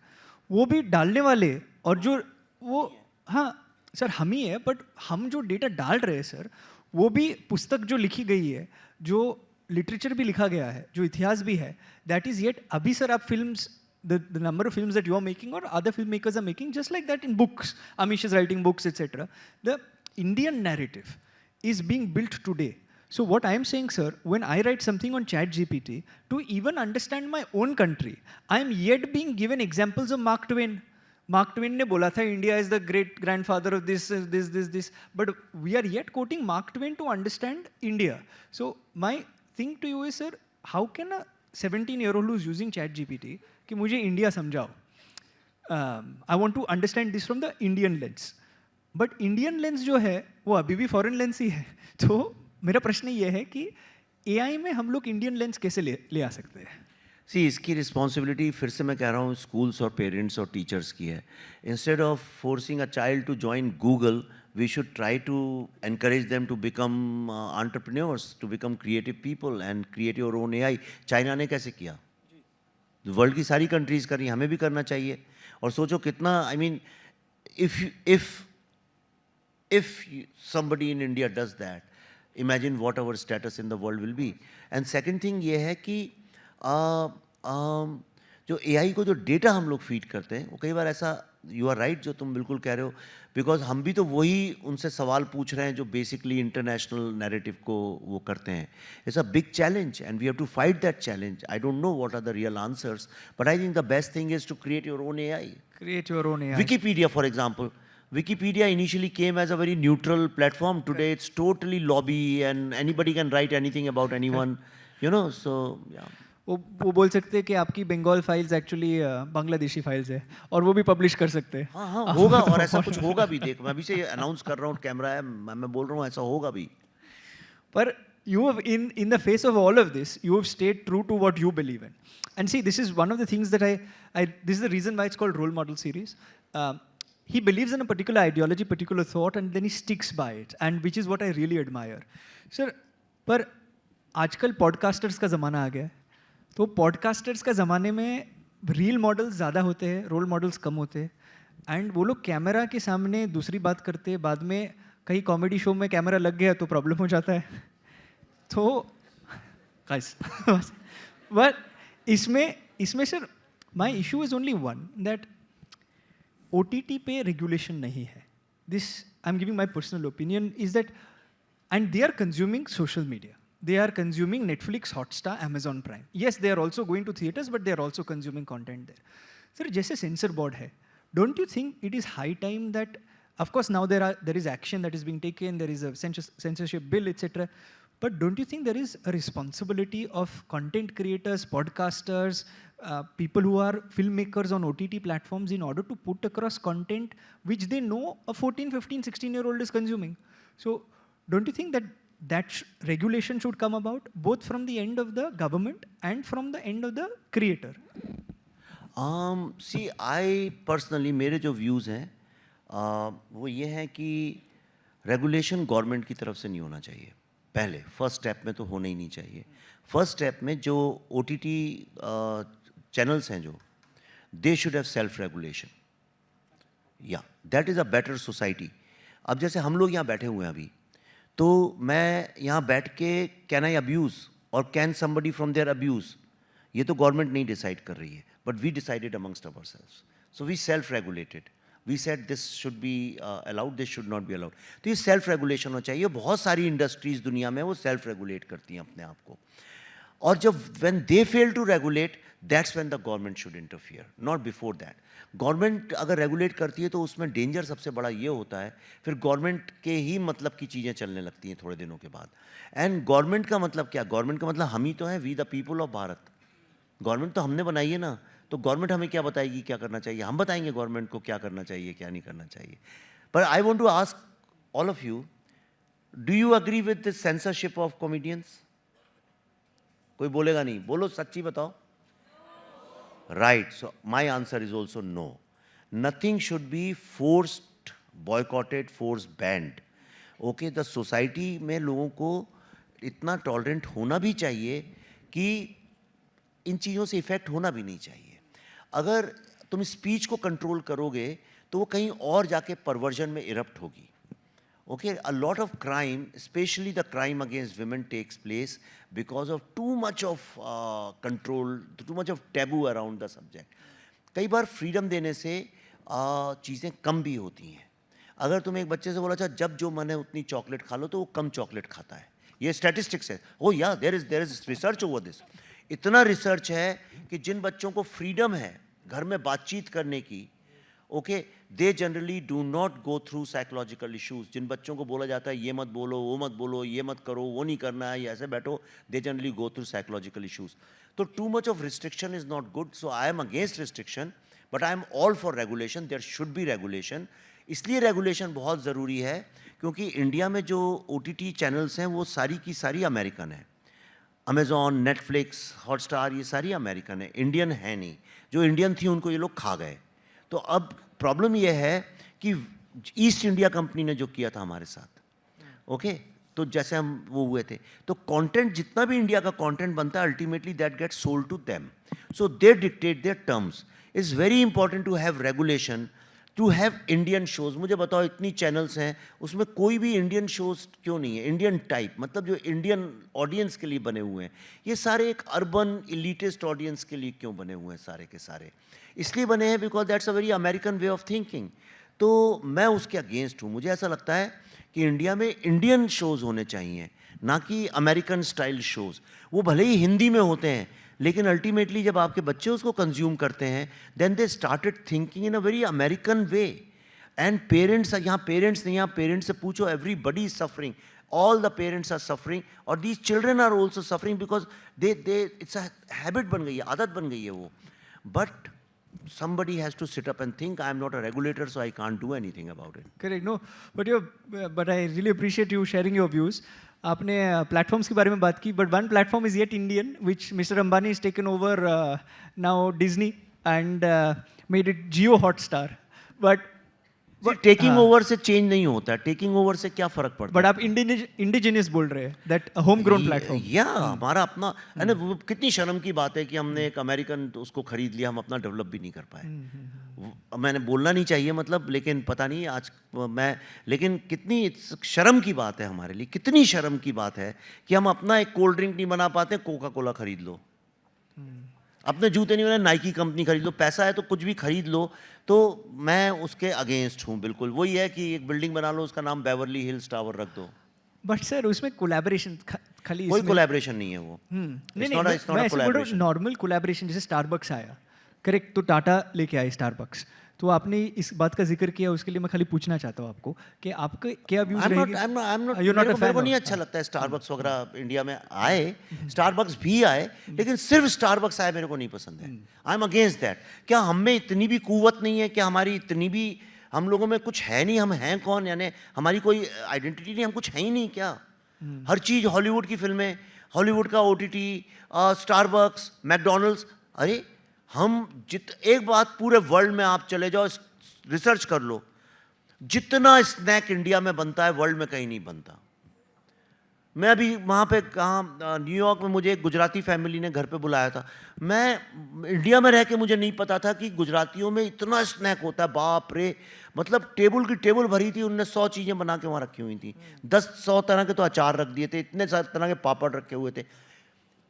वो भी डालने वाले और जो वो हाँ सर हम ही है, बट हम जो डेटा डाल रहे हैं सर, वो भी पुस्तक जो लिखी गई है, जो लिटरेचर भी लिखा गया है, जो इतिहास भी है, दैट इज येट अभी सर आप films the number of films that you are making or other filmmakers are making, just like that in books, Amish is writing books, etc. The Indian narrative is being built today. So what I am saying, sir, when I write something on ChatGPT, to even understand my own country, I am yet being given examples of Mark Twain. Mark Twain ने बोला था India is the great grandfather of this, but we are yet quoting Mark Twain to understand India. So my thing to you is, sir, how can a 17-year-old who's using ChatGPT कि मुझे India समझाओ, I want to understand this from the Indian lens. But Indian lens जो है वो अभी भी foreign lens ही है. तो मेरा प्रश्न ये है कि AI में हम लोग इंडियन लेंस कैसे ले आ सकते हैं? सी इसकी रिस्पॉन्सिबिलिटी फिर से मैं कह रहा हूँ स्कूल्स और पेरेंट्स और टीचर्स की है. Instead of forcing a child to join Google, we should try to encourage them to become entrepreneurs, to become creative people and create your own AI. China ने कैसे किया? वर्ल्ड की सारी countries कर रही हैं, हमें भी करना चाहिए. और सोचो कितना, I mean, if somebody in India does that, imagine what our status in the world will be. And second thing ये है कि जो AI को जो डेटा हम लोग फीड करते हैं वो कई बार ऐसा, यू आर राइट जो तुम बिल्कुल कह रहे हो, बिकॉज हम भी तो वही उनसे सवाल पूछ रहे हैं जो बेसिकली इंटरनेशनल नैरेटिव को वो करते हैं. It's a big challenge and we have to fight that challenge. I don't know what are the real answers, but I think the best thing is to create your own AI. Create your own AI. Wikipedia, for example. Wikipedia initially came as a very neutral platform. Today it's totally lobby and anybody can write anything about anyone, you know, so yeah. वो बोल सकते हैं कि आपकी Bengal files actually Bangladeshi files है और वो भी पब्लिश कर सकते हैं. हाँ हाँ होगा, और ऐसा कुछ होगा भी. देख मैं अभी से अनाउंस कर रहा हूँ, कैमरा है, मैं बोल रहा हूँ ऐसा होगा भी. पर you have in the face of all of this, you have stayed true to what you believe in. And see, this is one of the things that this is the reason why it's called Role Model Series. He believes in a particular ideology, particular thought, and then he sticks by it, and which is what I really admire. Sir, पर आजकल podcasters का ज़माना आ गया है. तो podcasters का ज़माने में रील मॉडल्स ज़्यादा होते हैं, रोल मॉडल्स कम होते हैं. एंड वो लोग कैमरा के सामने दूसरी बात करते हैं, बाद में कहीं कॉमेडी शो में कैमरा लग गया तो प्रॉब्लम हो जाता है. तो गाइस बट इसमें sir my issue is only one, that OTT पे रेगुलेशन नहीं है. This I am giving my personal opinion is that, and they are consuming social media. They are consuming Netflix, Hotstar, Amazon Prime. Yes, they are also going to theaters, but they are also consuming content there. Sir, जैसे censor board है, don't you think it is high time that, of course, now there is action that is being taken, there is a censorship bill, etc. But don't you think there is a responsibility of content creators, podcasters, people who are filmmakers on OTT platforms in order to put across content which they know a 14, 15, 16-year-old is consuming? So don't you think that regulation should come about both from the end of the government and from the end of the creator? See, I personally, मेरे जो views हैं वो ये हैं कि regulation government की तरफ से नहीं होना चाहिए. पहले फर्स्ट स्टेप में तो होना ही नहीं चाहिए. फर्स्ट स्टेप में जो OTT चैनल्स हैं जो, they should have self regulation. या that is a better society. अब जैसे हम लोग यहाँ बैठे हुए हैं अभी, तो मैं यहाँ बैठ के कैन आई अब्यूज़ और can somebody from there abuse, ये तो गवर्नमेंट नहीं डिसाइड कर रही है, but we decided amongst ourselves. So we self regulated. We said this should be allowed, this should not be allowed. तो ये सेल्फ रेगुलेशन होना चाहिए. बहुत सारी इंडस्ट्रीज़ दुनिया में वो सेल्फ रेगुलेट करती हैं अपने आप को. और जब when they fail to regulate, that's when the government should interfere, not before that. Government अगर रेगुलेट करती है तो उसमें डेंजर सबसे बड़ा ये होता है, फिर गवर्नमेंट के ही मतलब की चीज़ें चलने लगती हैं थोड़े दिनों के बाद. एंड गवर्नमेंट का मतलब क्या? गवर्नमेंट का मतलब हम ही तो हैं, we the people of Bharat. Government तो हमने बनाई है ना, तो गवर्नमेंट हमें क्या बताएगी क्या करना चाहिए? हम बताएंगे गवर्नमेंट को क्या करना चाहिए क्या नहीं करना चाहिए. पर I want to ask all of you, do you agree with this censorship of comedians? कोई बोलेगा नहीं, बोलो सच्ची बताओ. Right, so my answer is also no. Nothing should be forced, boycotted, forced, banned. Okay, the society में लोगों को इतना टॉलरेंट होना भी चाहिए कि इन चीज़ों से इफ़ेक्ट होना भी नहीं चाहिए. अगर तुम स्पीच को कंट्रोल करोगे तो वो कहीं और जाके परवर्जन में इरप्ट होगी. Okay, a lot of crime, especially the crime against women, takes place because of too much of control, too much of taboo around the subject. कई बार फ्रीडम देने से चीज़ें कम भी होती हैं. अगर तुम एक बच्चे से बोला, अच्छा जब जो मन है उतनी चॉकलेट खा लो, तो वो कम चॉकलेट खाता है. ये स्टैटिस्टिक्स है. Oh yeah there is research over this. इतना रिसर्च है कि जिन बच्चों को फ्रीडम है घर में बातचीत करने की, okay, they generally do not go through psychological issues. जिन बच्चों को बोला जाता है ये मत बोलो, वो मत बोलो, ये मत करो, वो नहीं करना है, ये ऐसे बैठो, they generally go through psychological issues. तो too much of restriction is not good. So I am against restriction, but I am all for regulation, there should be regulation. इसलिए रेगुलेशन बहुत ज़रूरी है क्योंकि इंडिया में जो OTT चैनल्स हैं वो सारी की सारी अमेरिकन है। अमेज़ॉन, नेटफ्लिक्स, हॉटस्टार, ये सारी अमेरिकन है, इंडियन है नहीं। जो इंडियन थी उनको ये लोग खा गए। तो अब प्रॉब्लम ये है कि ईस्ट इंडिया कंपनी ने जो किया था हमारे साथ, ओके, तो जैसे हम वो हुए थे, तो कंटेंट जितना भी इंडिया का कंटेंट बनता है ultimately that gets sold to them, so they dictate their terms. It's very important to have regulation, to have Indian shows. मुझे बताओ, इतनी चैनल्स हैं, उसमें कोई भी इंडियन शोज़ क्यों नहीं है? इंडियन टाइप, मतलब जो इंडियन ऑडियंस के लिए बने हुए हैं। ये सारे एक अर्बन इलीटिस्ट ऑडियंस के लिए क्यों बने हुए हैं? सारे के सारे इसलिए बने हैं because that's a very American way of thinking. तो मैं उसके अगेंस्ट हूँ। मुझे ऐसा लगता है कि इंडिया में इंडियन शोज़ होने चाहिए, ना कि अमेरिकन स्टाइल शोज़। वो भले ही हिंदी में होते हैं, लेकिन अल्टीमेटली जब आपके बच्चे उसको कंज्यूम करते हैं, then they started thinking in a very American way. And parents, यहाँ पेरेंट्स नहीं, यहाँ पेरेंट्स से पूछो, everybody is suffering, all the parents are suffering, और these children are also suffering because they it's a habit बन गई है, आदत बन गई है वो। But somebody has to sit up and think. I am not a regulator, so I can't do anything about it. Correct. No, but I really appreciate you sharing your views. आपने platforms के बारे में बात की, but one platform is yet Indian which mister Ambani is taken over now, Disney, and made it Jio Hotstar. But taking over से change नहीं होता है। टेकिंग ओवर से क्या फर्क पड़ता है? बट आप इंडिजिनियस बोल रहे हैं, दैट होम ग्रोन प्लेटफॉर्म। या हमारा अपना है ना। वो कितनी शर्म की बात है कि हमने एक अमेरिकन उसको खरीद लिया, हम अपना डेवलप भी नहीं कर पाए। मैंने बोलना नहीं चाहिए मतलब, लेकिन पता नहीं आज लेकिन कितनी शर्म की बात है हमारे लिए, कितनी शर्म की बात है कि हम अपना एक कोल्ड ड्रिंक नहीं बना पाते, कोका कोला खरीद लो। अपने जूते नहीं बने, नाइकी कंपनी खरीद लो। पैसा है तो कुछ भी खरीद लो। तो मैं उसके अगेंस्ट हूँ बिल्कुल। वही है कि एक बिल्डिंग बना लो, उसका नाम बेवर्ली हिल्स टावर रख दो। बट सर उसमें कोलैबोरेशन खाली, कोई कोलैबोरेशन नहीं है वो। नहीं, मैं नॉर्मल कोलैबोरेशन, जैसे स्टारबक्स आया, करेक्ट, तो टाटा लेके आए स्टारबक्स, तो आपने इस बात का जिक्र किया, उसके लिए मैं खाली पूछना चाहता हूँ आपको कि आपके क्या व्यूज रहेंगे? मेरे को नहीं अच्छा लगता है स्टारबक्स वगैरह इंडिया में आए। स्टारबक्स भी आए, लेकिन सिर्फ स्टारबक्स आए मेरे को नहीं पसंद है। आई एम अगेंस्ट दैट। क्या हम में इतनी भी कुव्वत नहीं है? क्या हमारी इतनी भी, हम लोगों में कुछ है नहीं? हम हैं कौन? यानी हमारी कोई आइडेंटिटी नहीं, हम कुछ है ही नहीं क्या? हर चीज़ हॉलीवुड की फिल्में, हॉलीवुड का OTT, स्टारबक्स, मैकडोनल्ड्स। अरे हम एक बात, पूरे वर्ल्ड में आप चले जाओ, रिसर्च कर लो, जितना स्नैक इंडिया में बनता है वर्ल्ड में कहीं नहीं बनता। मैं अभी वहाँ पे कहाँ, न्यूयॉर्क में मुझे एक गुजराती फैमिली ने घर पे बुलाया था। मैं इंडिया में रह के मुझे नहीं पता था कि गुजरातियों में इतना स्नैक होता है। बाप रे, मतलब टेबल की टेबल भरी थी, उनने 100 चीज़ें बना के वहाँ रखी हुई थी। 100 तरह के तो अचार रख दिए थे, इतने सारे तरह के पापड़ रखे हुए थे।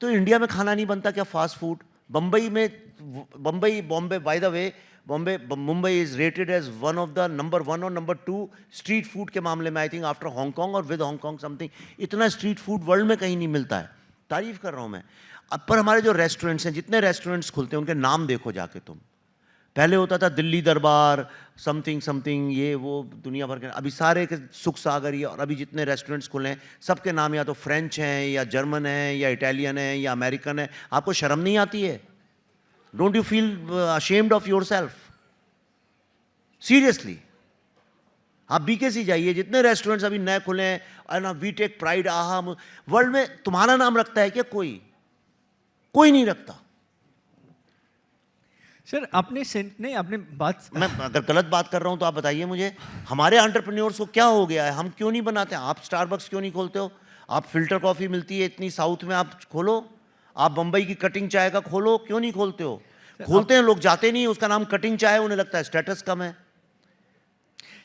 तो इंडिया में खाना नहीं बनता क्या? Fast food. Bombay, by the way, Mumbai is rated as one of the number 1 और नंबर 2 स्ट्रीट फूड के मामले में, आई थिंक आफ्टर हांगकांग और विद हांगकांग समथिंग। इतना स्ट्रीट फूड वर्ल्ड में कहीं नहीं मिलता है। तारीफ कर रहा हूँ मैं। अब पर हमारे जो रेस्टोरेंट्स हैं, जितने रेस्टोरेंट्स खुलते हैं, उनके नाम देखो जाके तुम। पहले होता था दिल्ली दरबार, समथिंग समथिंग, ये वो दुनिया भर के। अभी सारे के सुख सागर ही, और अभी जितने रेस्टोरेंट्स खुले हैं सबके नाम या तो फ्रेंच हैं, या जर्मन हैं, या इटालियन हैं, या अमेरिकन है। आपको शर्म नहीं आती है? Don't you feel ashamed of your self? Seriously, आप BKC जाइए, जितने रेस्टोरेंट्स अभी नए खुले हैं, और ना वी टेक प्राइड, आहा, वर्ल्ड में तुम्हारा नाम रखता है क्या कोई? कोई नहीं रखता। सर आपने नहीं, आपने बात, मैं अगर गलत बात कर रहा हूं तो आप बताइए मुझे। हमारे एंटरप्रेन्योर्स को क्या हो गया है? हम क्यों नहीं बनाते? आप स्टारबक्स क्यों नहीं खोलते हो? आप फिल्टर कॉफ़ी मिलती है इतनी साउथ में, आप खोलो। आप बम्बई की कटिंग चाय का खोलो, क्यों नहीं खोलते हो? खोलते हैं लोग, जाते नहीं। उसका नाम कटिंग चाय, उन्हें लगता है स्टेटस कम है।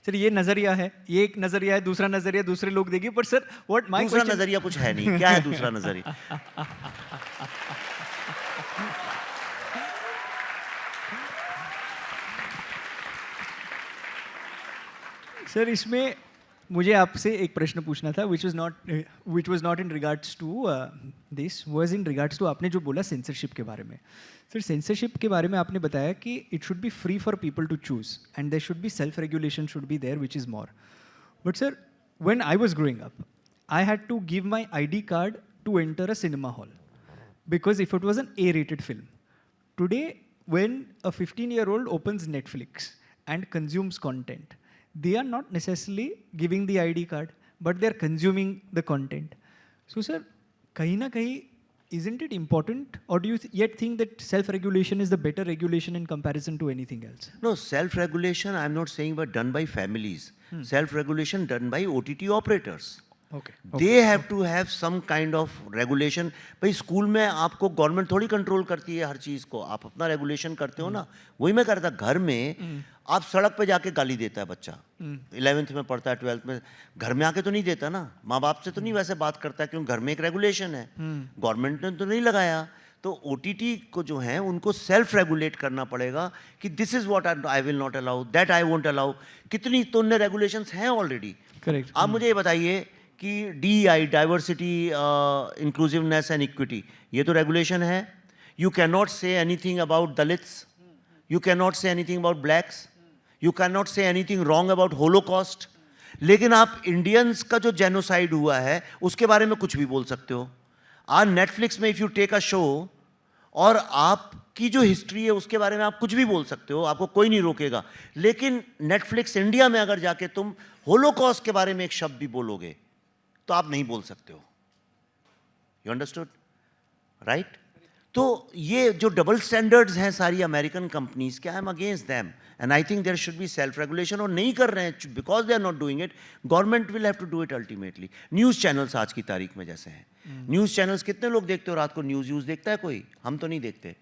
सर ये नजरिया है, ये एक नजरिया है, दूसरा नजरिया दूसरे लोग देंगे। पर सर व्हाट माय दूसरा नजरिया कुछ है नहीं। क्या है दूसरा नजरिया? सर इसमें मुझे आपसे एक प्रश्न पूछना था, which was not in regards to this, was in regards to आपने जो बोला सेंसरशिप के बारे में। सर सेंसरशिप के बारे में आपने बताया कि it should be free for people to choose and there should be self-regulation should be there, which is more. But sir, when I was growing up, I had to give my ID card to enter a cinema hall because if it was an A-rated film. Today, when a 15-year-old opens Netflix and consumes content, they are not necessarily giving the ID card, but they're consuming the content. So, sir, kahin na kahin, isn't it important, or do you yet think that self-regulation is the better regulation in comparison to anything else? No, self-regulation, I'm not saying, but done by families. Self-regulation done by OTT operators. Okay. They have to have some kind of regulation. भाई school में आपको government थोड़ी control करती है हर चीज़ को, आप अपना regulation करते हो ना. वही मैं करता. घर में आप सड़क पे जाके गाली देता है बच्चा, 11th में पढ़ता है, 12th में, घर में आके तो नहीं देता ना. माँ बाप से तो नहीं वैसे बात करता है, क्योंकि घर में एक रेगुलेशन है, गवर्नमेंट ने तो नहीं लगाया. तो OTT को जो है उनको सेल्फ रेगुलेट करना पड़ेगा कि this is what I will not allow, that I won't allow. कितनी तो उनने रेगुलेशंस हैं ऑलरेडी. Correct. आप मुझे ये बताइए कि DEI, diversity, inclusiveness and equity, ये तो रेगुलेशन है. You can not say anything about Dalits, you can not say anything about blacks, you can not say anything wrong about Holocaust. लेकिन आप इंडियंस का जो जेनोसाइड हुआ है उसके बारे में कुछ भी बोल सकते हो. आज नेटफ्लिक्स में if you take a show, और आपकी जो हिस्ट्री है उसके बारे में आप कुछ भी बोल सकते हो, आपको कोई नहीं रोकेगा. लेकिन नेटफ्लिक्स इंडिया में अगर जाके तुम होलोकॉस्ट के बारे में एक शब्द भी बोलोगे तो आप नहीं बोल सकते हो. You understood, right? तो ये जो डबल स्टैंडर्ड्स हैं सारी अमेरिकन कंपनीज के, I am against them, and I think there should be self regulation. और नहीं कर रहे हैं because they are not doing it. Government will have to do it ultimately. News channels आज की तारीख में जैसे हैं, न्यूज़ चैनल्स कितने लोग देखते हो रात को? न्यूज़ देखता है कोई? हम तो नहीं देखते.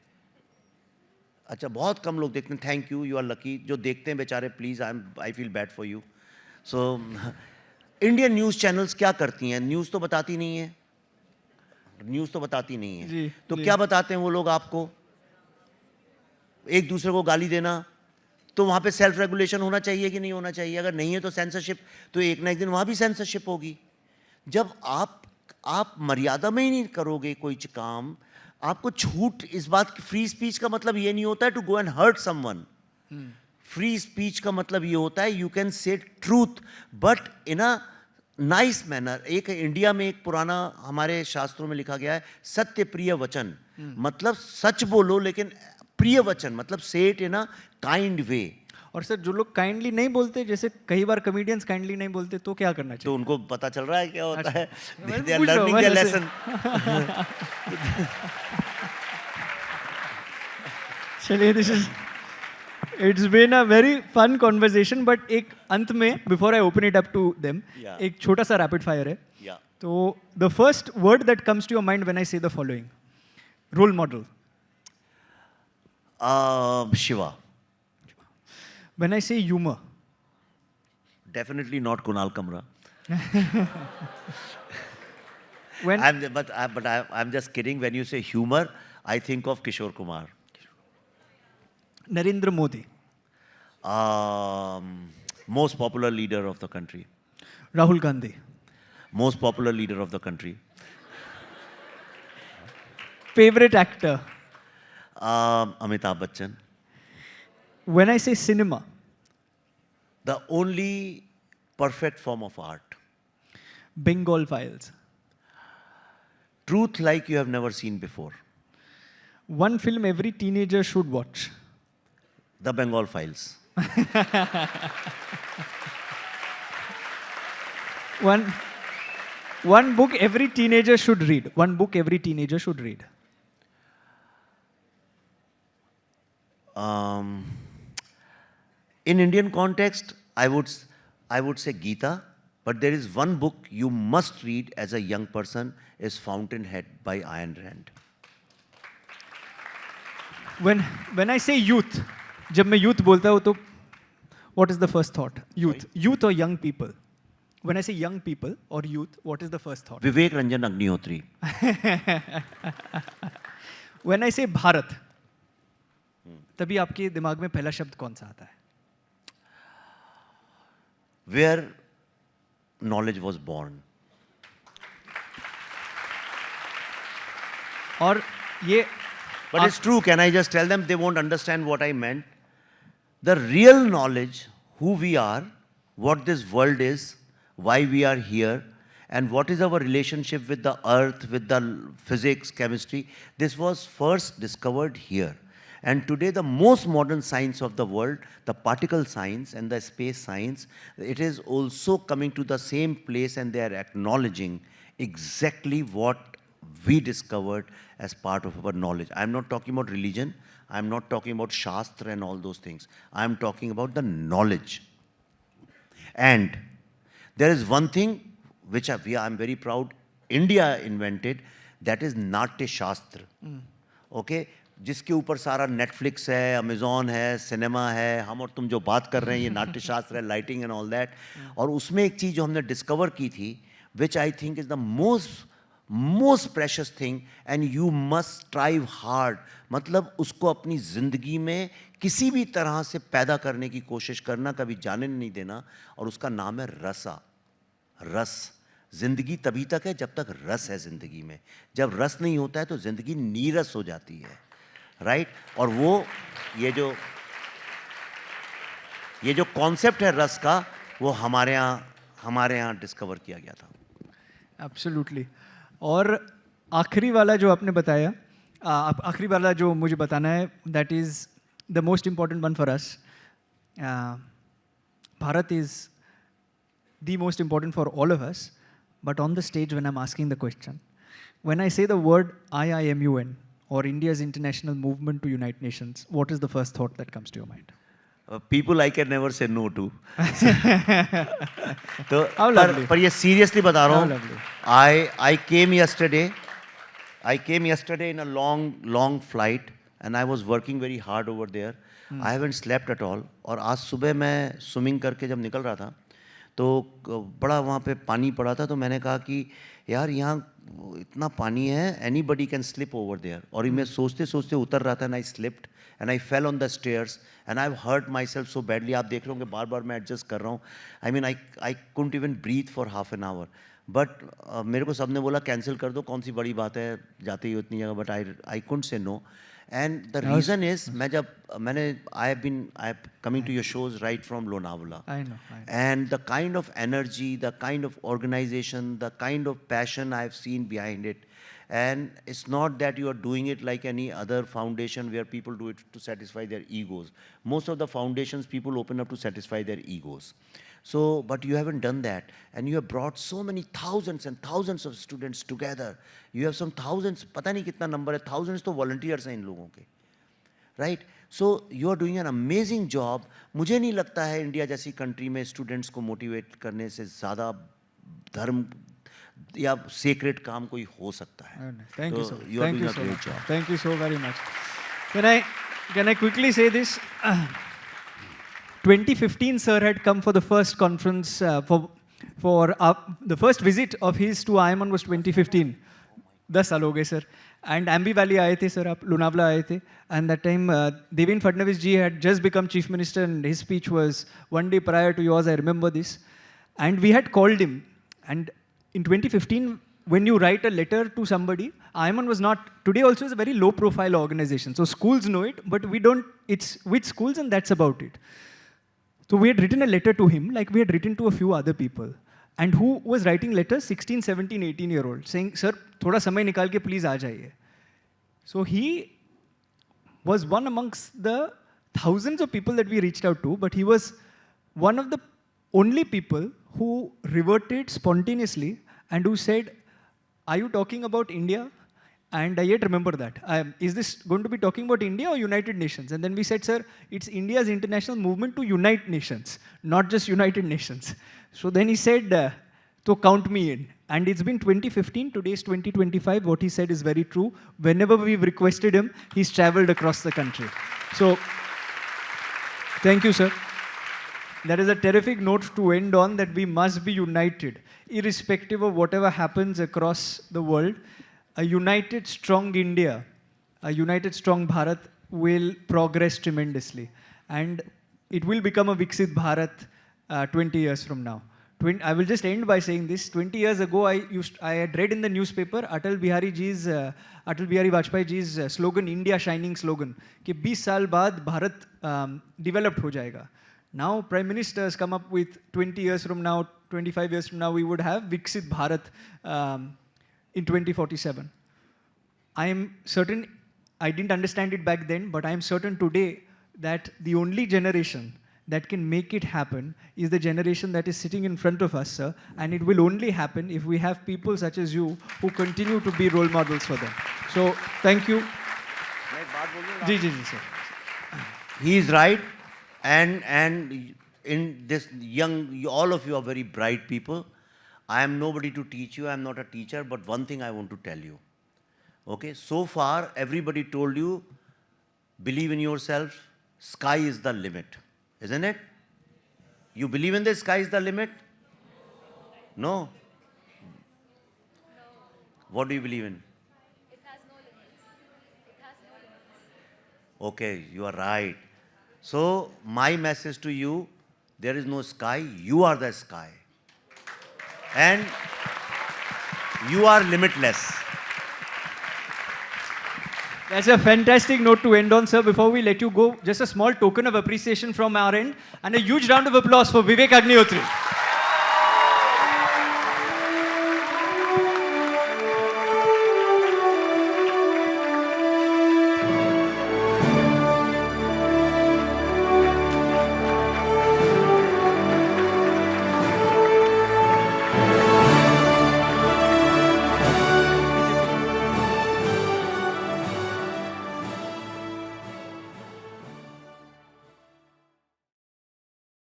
अच्छा, बहुत कम लोग देखते हैं. Thank you, you are lucky. जो देखते हैं बेचारे, please, I feel bad for you. So Indian news channels क्या करती हैं? न्यूज़ तो बताती नहीं है. न्यूज़ तो बताती नहीं है. जी, तो जी. क्या बताते हैं वो लोग आपको? एक दूसरे को गाली देना. तो वहाँ पे सेल्फ रेगुलेशन होना चाहिए कि नहीं होना चाहिए? अगर नहीं है तो सेंसरशिप, तो एक ना एक दिन वहाँ भी सेंसरशिप होगी. जब आप मर्यादा में ही नहीं करोगे कोई काम, आपको छूट. इस बात की फ्री स्पीच का मतलब ये नहीं होता है to go and hurt someone. Free speech का मतलब ये होता है you can say truth but in a nice manner. एक इंडिया में एक पुराना हमारे शास्त्रों में लिखा गया है, सत्य प्रिय वचन. मतलब सच बोलो, लेकिन प्रिय वचन मतलब से इट इन अ काइंड वे. और सर, जो लोग काइंडली नहीं बोलते, जैसे कई बार कॉमेडियंस काइंडली नहीं बोलते, तो क्या करना चाहिए? तो उनको पता चल रहा है क्या होता है. मैं दे आर पूछ रहा हूँ, लर्निंग देयर वैसे। लेसन. चलिए, this is, it's been a very fun conversation. But एक अंत में, before I open it up to them, Yeah. एक छोटा सा रैपिड फायर है. या तो the first word that comes to your mind when I say the following: role model. Shiva. When I say humor, Definitely not Kunal Kamra. when I'm just kidding. When you say humor, I think of Kishore Kumar. Narendra Modi, Most popular leader of the country. Rahul Gandhi, Most popular leader of the country. favorite actor. Amitabh Bachchan. When I say cinema, The only perfect form of art. Bengal Files. Truth like you have never seen before. One film every teenager should watch. The Bengal Files. One book every teenager should read. One book every teenager should read. In Indian context, I would say Gita, but there is one book you must read as a young person is Fountainhead by Ayn Rand. When I say youth, जब मैं youth बोलता हूँ तो what is the first thought? Youth. Youth or young people? When I say young people or youth, what is the first thought? Vivek Ranjan Agnihotri. When I say Bharat, तभी आपके दिमाग में पहला शब्द कौन सा आता है? Where knowledge was born. और ये But it's true, can I just tell them? They won't understand what I meant. The real knowledge, who we are, what this world is, why we are here, and what is our relationship with the earth, with the physics, chemistry, this was first discovered here. And today the most modern science of the world, the particle science and the space science, it is also coming to the same place, and they are acknowledging exactly what we discovered as part of our knowledge. I'm not talking about religion. I'm not talking about Shastra and all those things. I'm talking about the knowledge. And there is one thing which I'm very proud India invented, that is Natya Shastra. Okay? जिसके ऊपर सारा Netflix है, Amazon है, cinema है, हम और तुम जो बात कर रहे हैं, ये नाट्य शास्त्र है, लाइटिंग एंड ऑल दैट. और उसमें एक चीज़ जो हमने डिस्कवर की थी, which I think is the most precious thing, and you must strive hard. मतलब उसको अपनी ज़िंदगी में किसी भी तरह से पैदा करने की कोशिश करना, कभी जाने नहीं देना, और उसका नाम है रसा. रस. ज़िंदगी तभी तक है जब तक रस है ज़िंदगी में. जब रस नहीं होता है तो ज़िंदगी नीरस हो जाती है. राइट? और वो ये जो कॉन्सेप्ट है रस का, वो हमारे यहाँ डिस्कवर किया गया था. एब्सोल्युटली. और आखिरी वाला जो आपने बताया, आखिरी वाला जो मुझे बताना है, that is the most important one for us. Bharat is the most important for all of us, but on the stage when I'm asking the question, when I say the word IIMUN, or India's international movement to unite nations, what is the first thought that comes to your mind? People I can never say no to. तो How lovely. पर ये seriously बता रहा How हूँ. lovely. I came yesterday in a long flight, and I was working very hard over there. I haven't slept at all. और आज सुबह मैं स्विमिंग करके जब निकल रहा था, तो बड़ा वहाँ पे पानी पड़ा था. तो मैंने कहा कि यार यहाँ इतना पानी है, anybody can slip over there. और मैं सोचते सोचते उतर रहा था, and I slipped and I fell on the stairs and I have hurt myself so badly. आप देख रहे होंगे बार बार मैं एडजस्ट कर रहा हूँ. I mean I couldn't even breathe for half an hour. But मेरे को सबने बोला कैंसिल कर दो, कौन सी बड़ी बात है, जाते ही उतनी जगह. बट आई कुडंट से no. And the reason is, I have coming to your shows right from Lonavala. I know. And the kind of energy, the kind of organization, the kind of passion I have seen behind it. And it's not that you are doing it like any other foundation where people do it to satisfy their egos. Most of the foundations, people open up to satisfy their egos. So, but you haven't done that. And you have brought so many thousands and thousands of students together. You have some thousands, पता नहीं कितना number है, thousands तो volunteers हैं इन लोगों के. Right? So, you are doing an amazing job. मुझे नहीं लगता है इंडिया जैसी कंट्री में स्टूडेंट्स को मोटिवेट करने से ज़्यादा धर्म या सेक्रेट काम कोई हो सकता है. Thank you so much. You are doing a great job. Thank you so very much. Can I quickly say this? 2015, sir had come for the first conference, for the first visit of his to IIMN was 2015. 10 साल हो गए sir. And Ambi Valley आए थे sir, आप लोनावला आए थे. And that time, Devendra Fadnavis ji had just become chief minister, and his speech was one day prior to yours, I remember this. And we had called him. And in 2015, when you write a letter to somebody, IIMN was not, today also is a very low profile organization. So schools know it, but we don't, it's with schools and that's about it. So we had written a letter to him, like we had written to a few other people. And who was writing letters? 16, 17, 18-year-old, saying, sir, thoda samay nikal ke please aa jaiye. So he was one amongst the thousands of people that we reached out to, but he was one of the only people who reverted spontaneously and who said, are you talking about India? And I yet remember that. Is this going to be talking about India or United Nations? And then we said, sir, it's India's international movement to unite nations, not just United Nations. So then he said, so count me in. And it's been 2015, today's 2025. What he said is very true. Whenever we've requested him, he's traveled across the country. So thank you, sir. That is a terrific note to end on, that we must be united, irrespective of whatever happens across the world. A united, strong India, a united, strong Bharat will progress tremendously. And it will become a Viksit Bharat 20 years from now. I will just end by saying this. 20 years ago, I had read in the newspaper Atal Bihari Vajpayee ji's slogan, India Shining slogan, कि 20 साल बाद Bharat developed हो जाएगा. Now, Prime Minister has come up with 20 years from now, 25 years from now, we would have Viksit Bharat in 2047. I am certain I didn't understand it back then, but I am certain today that the only generation that can make it happen is the generation that is sitting in front of us, sir. And it will only happen if we have people such as you who continue to be role models for them. So, thank you. Ji ji ji sir. He is right, and in this young, all of you are very bright people. I am nobody to teach you. I am not a teacher, but one thing I want to tell you. Okay, so far everybody told you, believe in yourself. Sky is the limit, isn't it? You believe in the sky is the limit? No. What do you believe in? Okay, you are right. So, my message to you, there is no sky, you are the sky. And you are limitless. That's a fantastic note to end on, sir. Before we let you go, just a small token of appreciation from our end and a huge round of applause for Vivek Agnihotri.